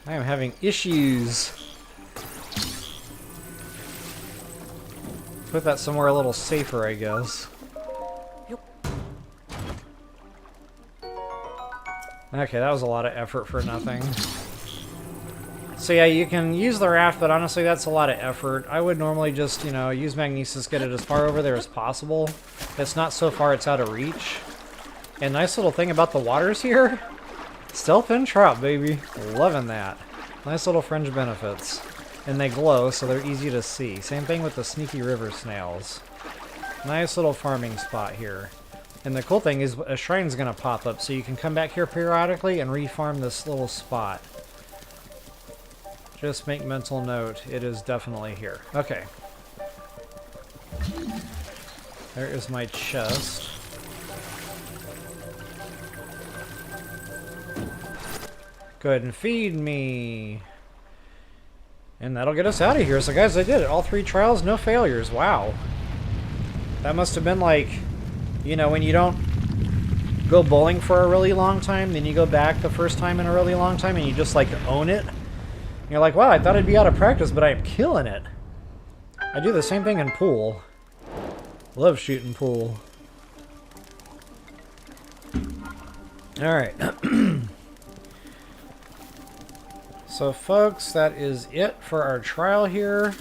I am having issues. Put that somewhere a little safer, I guess. Okay, that was a lot of effort for nothing. So yeah, you can use the raft, but honestly that's a lot of effort. I would normally just, you know, use magnesis, get it as far over there as possible. It's not so far it's out of reach. And nice little thing about the waters here, stealth and trout, baby. Loving that. Nice little fringe benefits. And they glow, so they're easy to see. Same thing with the sneaky river snails. Nice little farming spot here. And the cool thing is a shrine's gonna pop up, so you can come back here periodically and refarm this little spot. Just make mental note, it is definitely here. Okay. There is my chest. Go ahead and feed me. And that'll get us out of here. So guys, I did it. All 3 trials, no failures. Wow. That must have been like, you know, when you don't go bowling for a really long time, then you go back the first time in a really long time and you just like own it. You're like, wow, I thought I'd be out of practice, but I'm killing it. I do the same thing in pool. Love shooting pool. Alright. So folks, that is it for our trial here.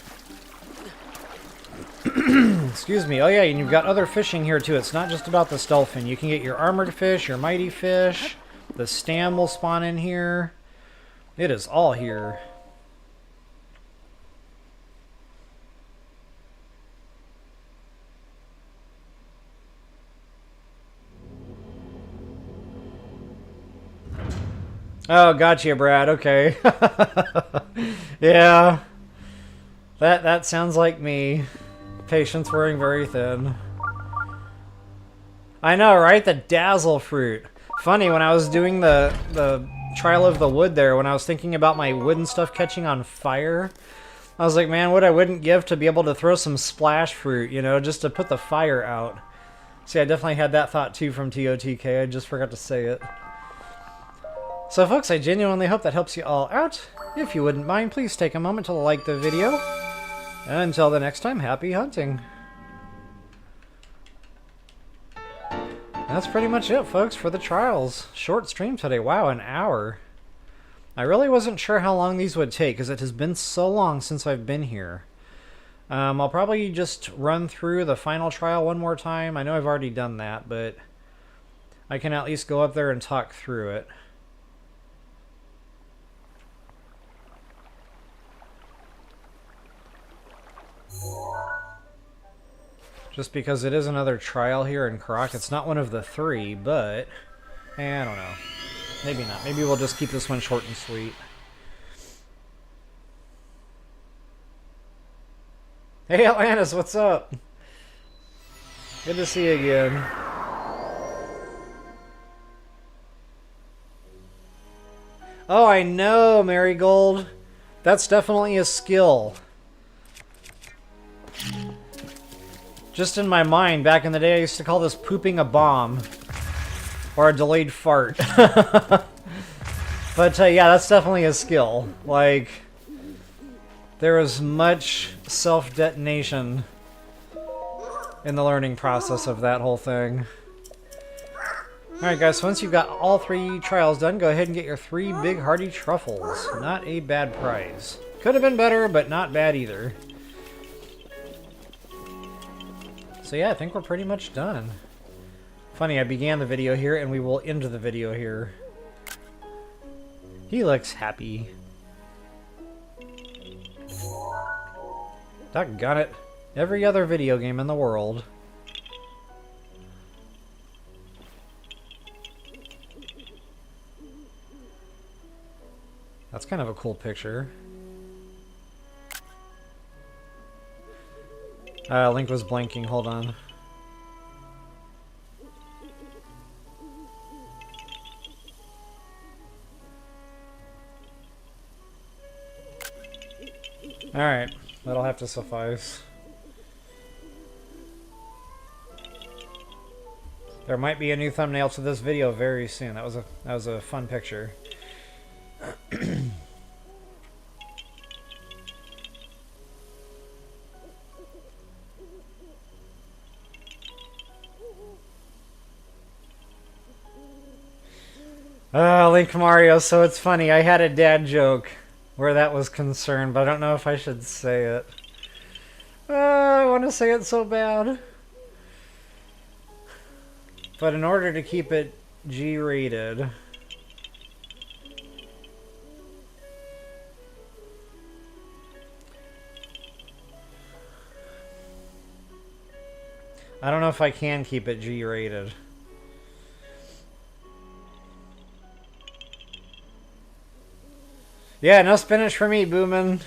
Excuse me. Oh yeah, and you've got other fishing here too. It's not just about the stealthfin. You can get your armored fish, your mighty fish. The stam will spawn in here. It is all here. Oh, gotcha, Brad. Okay. Yeah. That sounds like me. Patience wearing very thin. I know, right? The dazzle fruit. Funny, when I was doing the trial of the wood there, when I was thinking about my wooden stuff catching on fire, I was like, man, what I wouldn't give to be able to throw some splash fruit, you know, just to put the fire out. See, I definitely had that thought too from TOTK. I just forgot to say it. So folks, I genuinely hope that helps you all out. If you wouldn't mind, please take a moment to like the video. And until the next time, happy hunting. That's pretty much it, folks, for the trials. Short stream today. Wow, an hour. I really wasn't sure how long these would take, because it has been so long since I've been here. I'll probably just run through the final trial one more time. I know I've already done that, but I can at least go up there and talk through it. Just because it is another trial here in Korok. It's not one of the 3, but I don't know. Maybe not. Maybe we'll just keep this one short and sweet. Hey Atlantis, what's up? Good to see you again. Oh, I know, Marigold. That's definitely a skill. Just in my mind, back in the day, I used to call this pooping a bomb. Or a delayed fart. But yeah, that's definitely a skill. Like, there is much self-detonation in the learning process of that whole thing. Alright guys, so once you've got all 3 trials done, go ahead and get your 3 big hearty truffles. Not a bad prize. Could have been better, but not bad either. So yeah, I think we're pretty much done. Funny, I began the video here, and we will end the video here. He looks happy. Doggone it. Every other video game in the world. That's kind of a cool picture. Link was blanking, hold on. Alright, that'll have to suffice. There might be a new thumbnail to this video very soon. That was a fun picture. Link Mario, so it's funny. I had a dad joke where that was concerned, but I don't know if I should say it. I want to say it so bad. But in order to keep it G-rated... I don't know if I can keep it G-rated. Yeah, no spinach for me, Boomin.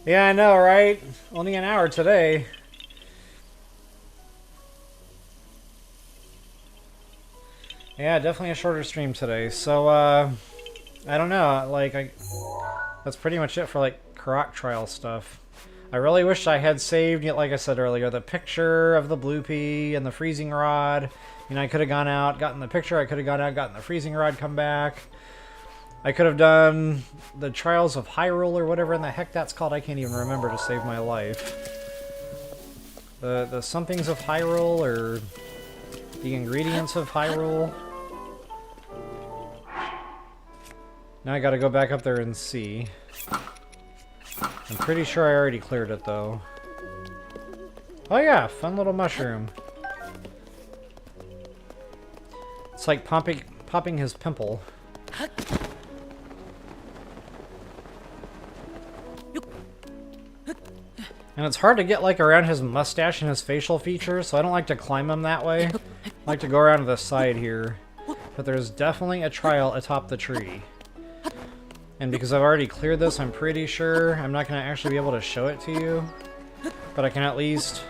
Yeah, I know, right? Only an hour today. Yeah, definitely a shorter stream today. So, I don't know. Like, that's pretty much it for, like, Korok trial stuff. I really wish I had saved, like I said earlier, the picture of the blue pea and the freezing rod. You know, I could have gone out, gotten the picture. I could have gone out, gotten the freezing rod, come back. I could have done the Trials of Hyrule or whatever in the heck that's called. I can't even remember to save my life. The somethings of Hyrule or the ingredients of Hyrule. Now I gotta go back up there and see. I'm pretty sure I already cleared it though. Oh yeah, fun little mushroom. It's like popping his pimple. And it's hard to get like around his mustache and his facial features, so I don't like to climb him that way. I like to go around to the side here. But there's definitely a trial atop the tree. And because I've already cleared this, I'm pretty sure I'm not going to actually be able to show it to you. But I can at least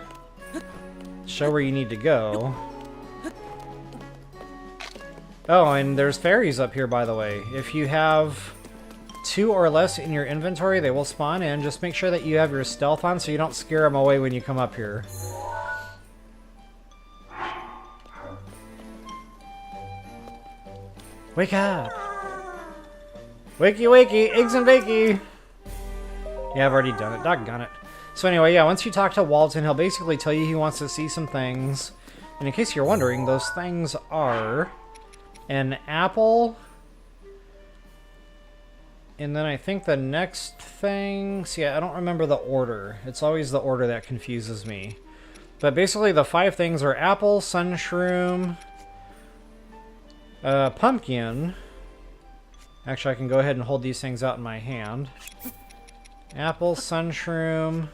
show where you need to go. Oh, and there's fairies up here, by the way. If you have 2 or less in your inventory, they will spawn in. Just make sure that you have your stealth on so you don't scare them away when you come up here. Wake up! Wakey wakey, eggs and bakey! Yeah, I've already done it. Doggone it. So anyway, yeah, once you talk to Walton, he'll basically tell you he wants to see some things. And in case you're wondering, those things are an apple. And then I think the next thing... See, I don't remember the order. It's always the order that confuses me. But basically the 5 things are apple, sun shroom, pumpkin. Actually, I can go ahead and hold these things out in my hand. Apple, sun shroom,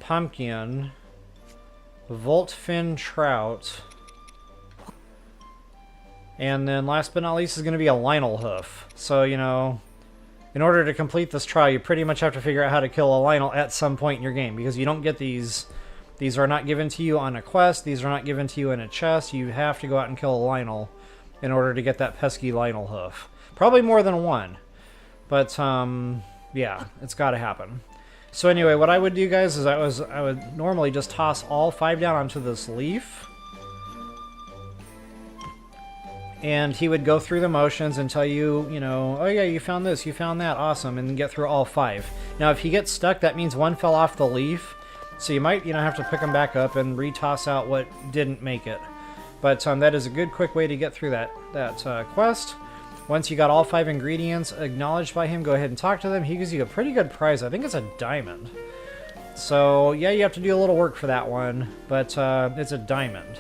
pumpkin, voltfin trout, and then last but not least is going to be a Lionel hoof. So, you know, in order to complete this trial, you pretty much have to figure out how to kill a Lionel at some point in your game, because you don't get these. These are not given to you on a quest. These are not given to you in a chest. You have to go out and kill a Lionel in order to get that pesky Lionel hoof. Probably more than one. But, yeah, it's got to happen. So anyway, what I would do, guys, is I would normally just toss all 5 down onto this leaf. And he would go through the motions and tell you, you know, oh yeah, you found this, you found that, awesome, and get through all 5. Now, if he gets stuck, that means one fell off the leaf. So you might, you know, have to pick them back up and re-toss out what didn't make it. But that is a good, quick way to get through that quest. Once you got all 5 ingredients acknowledged by him, go ahead and talk to them. He gives you a pretty good prize. I think it's a diamond. So, yeah, you have to do a little work for that one, but it's a diamond.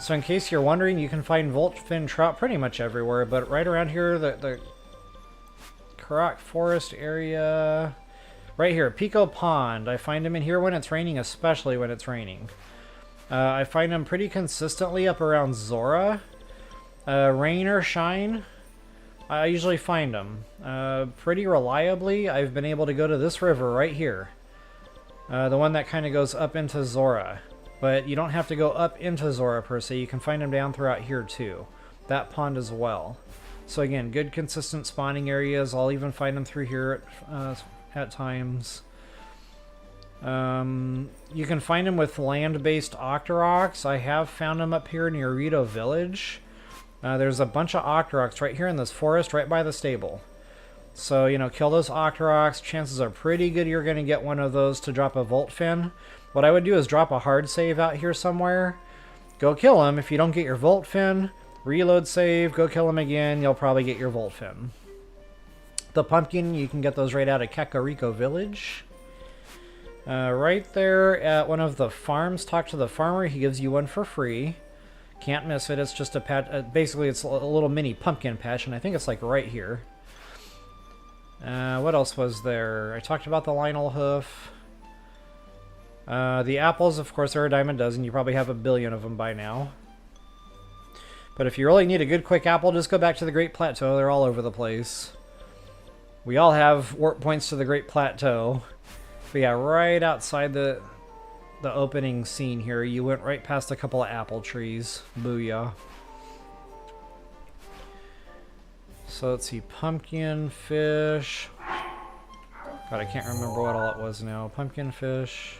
So in case you're wondering, you can find voltfin trout pretty much everywhere, but right around here, the Korok Forest area, right here, Pico Pond. I find them in here when it's raining, especially when it's raining. I find them pretty consistently up around Zora. Rain or shine, I usually find them. Pretty reliably, I've been able to go to this river right here. The one that kind of goes up into Zora. But you don't have to go up into Zora per se, you can find them down throughout here too. That pond as well. So again, good consistent spawning areas. I'll even find them through here at times. You can find them with land-based Octoroks. I have found them up here near Rito Village. There's a bunch of Octoroks right here in this forest, right by the stable. So, you know, kill those Octoroks. Chances are pretty good you're going to get one of those to drop a Voltfin. What I would do is drop a hard save out here somewhere, go kill him. If you don't get your Volt Fin, reload save, go kill him again, you'll probably get your Volt Fin. The pumpkin, you can get those right out of Kakariko Village. Right there at one of the farms, talk to the farmer. He gives you one for free. Can't miss it. It's just a patch. Basically, it's a little mini pumpkin patch, and I think it's like right here. What else was there? I talked about the Lionel Hoof. The apples, of course, are a dime a dozen. You probably have a billion of them by now. But if you really need a good quick apple, just go back to the Great Plateau. They're all over the place. We all have warp points to the Great Plateau. But yeah, right outside the opening scene here, you went right past a couple of apple trees. Booyah. So let's see, pumpkin, fish. God, I can't remember what all it was now. Pumpkin, fish.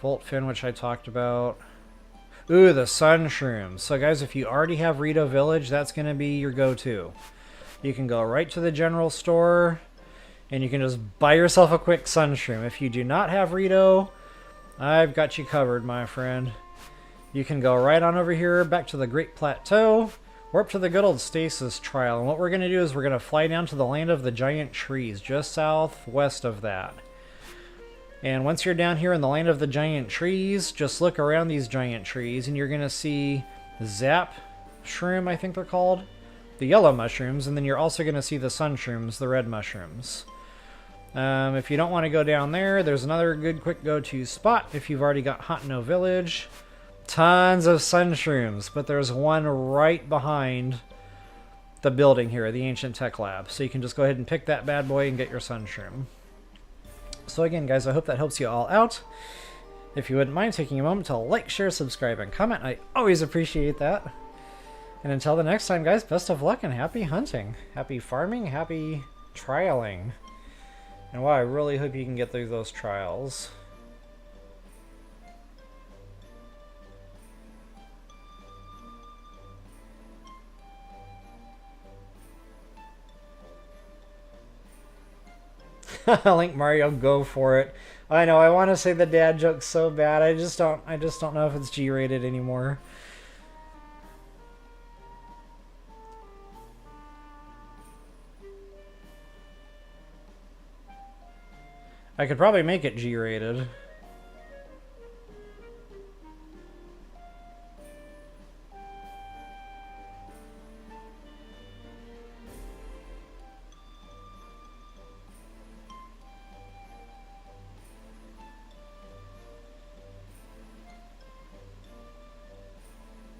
Volt Fin, which I talked about. Ooh, the sun shrooms. So guys, if you already have Rito Village, that's going to be your go-to. You can go right to the general store, and you can just buy yourself a quick sun shroom. If you do not have Rito, I've got you covered, my friend. You can go right on over here, back to the Great Plateau, warp to the good old Stasis Trial. And what we're going to do is we're going to fly down to the Land of the Giant Trees, just southwest of that. And once you're down here in the Land of the Giant Trees, just look around these giant trees, and you're going to see Zap Shroom, I think they're called. The yellow mushrooms, and then you're also going to see the sun shrooms, the red mushrooms. If you don't want to go down there, there's another good quick go-to spot if you've already got Hotno Village. Tons of sun shrooms, but there's one right behind the building here, the Ancient Tech Lab. So you can just go ahead and pick that bad boy and get your sun shroom. So again, guys, I hope that helps you all out. If you wouldn't mind taking a moment to like, share, subscribe, and comment, I always appreciate that. And until the next time, guys, best of luck and happy hunting. Happy farming, happy trialing. And wow, I really hope you can get through those trials. Link Mario, go for it. I know, I want to say the dad joke so bad. I just don't know if it's G-rated anymore. I could probably make it G-rated.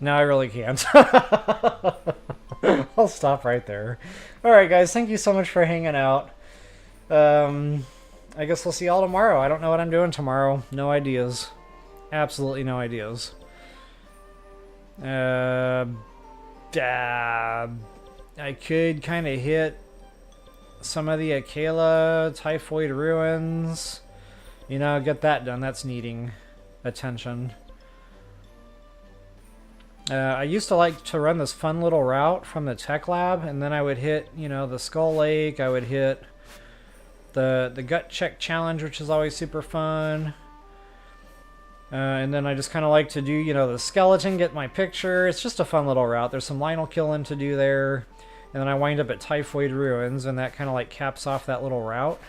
No, I really can't. I'll stop right there. Alright guys, thank you so much for hanging out. I guess we'll see y'all tomorrow. I don't know what I'm doing tomorrow. No ideas. Absolutely no ideas. I could kind of hit some of the Akela Typhoid Ruins. You know, get that done. That's needing attention. I used to like to run this fun little route from the Tech Lab, and then I would hit, you know, the Skull Lake. I would hit the Gut Check Challenge, which is always super fun. And then I just kind of like to do, you know, the skeleton, get my picture. It's just a fun little route. There's some Lionel killing to do there. And then I wind up at Typhoid Ruins, and that kind of like caps off that little route.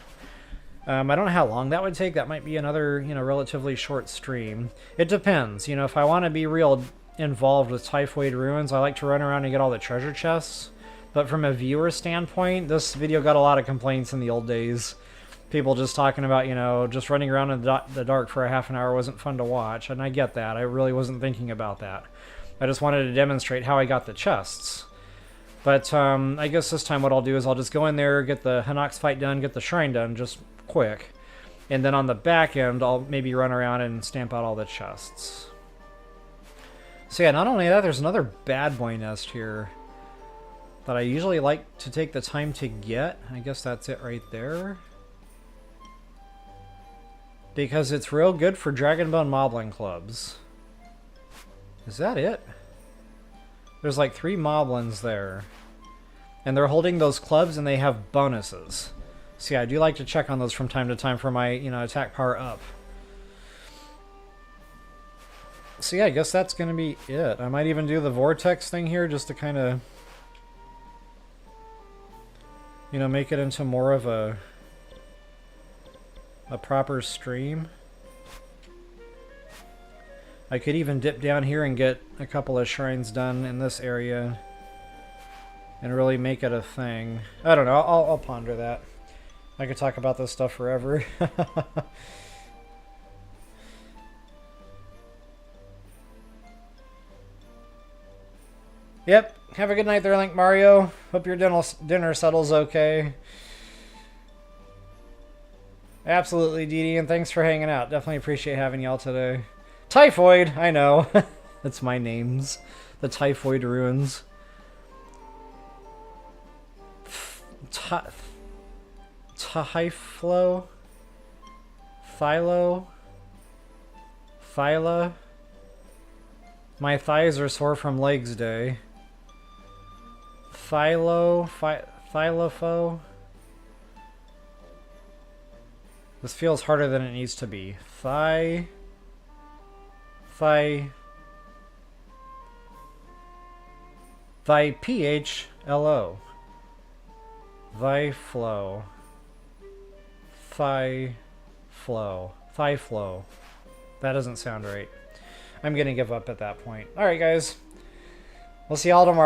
I don't know how long that would take. That might be another, you know, relatively short stream. It depends. You know, if I want to be real involved with Typhoid Ruins, I like to run around and get all the treasure chests. But from a viewer standpoint, this video got a lot of complaints in the old days. People just talking about, you know, just running around in the dark for a half an hour wasn't fun to watch. And I get that. I really wasn't thinking about that. I just wanted to demonstrate how I got the chests. But I guess this time what I'll do is I'll just go in there, get the Hinox fight done, get the shrine done just quick. And then on the back end, I'll maybe run around and stamp out all the chests. So yeah, not only that, there's another bad boy nest here that I usually like to take the time to get. I guess that's it right there. Because it's real good for Dragonbone Moblin clubs. Is that it? There's like 3 Moblins there. And they're holding those clubs and they have bonuses. So yeah, I do like to check on those from time to time for my, you know, attack power up. so yeah, I guess that's going to be it. I might even do the vortex thing here just to kind of, you know, make it into more of a proper stream. I could even dip down here and get a couple of shrines done in this area and really make it a thing. I don't know. I'll ponder that. I could talk about this stuff forever. Yep. Have a good night there, Link Mario. Hope your dinner settles okay. Absolutely, Dee, and thanks for hanging out. Definitely appreciate having y'all today. Typhoid, I know. That's my names. The Typhoid Ruins. Typhlo? Philo? Phyla? My thighs are sore from legs day. Thylopho? This feels harder than it needs to be. PHLO. Thiflow. Thiflow. That doesn't sound right. I'm gonna give up at that point. Alright, guys. We'll see y'all tomorrow.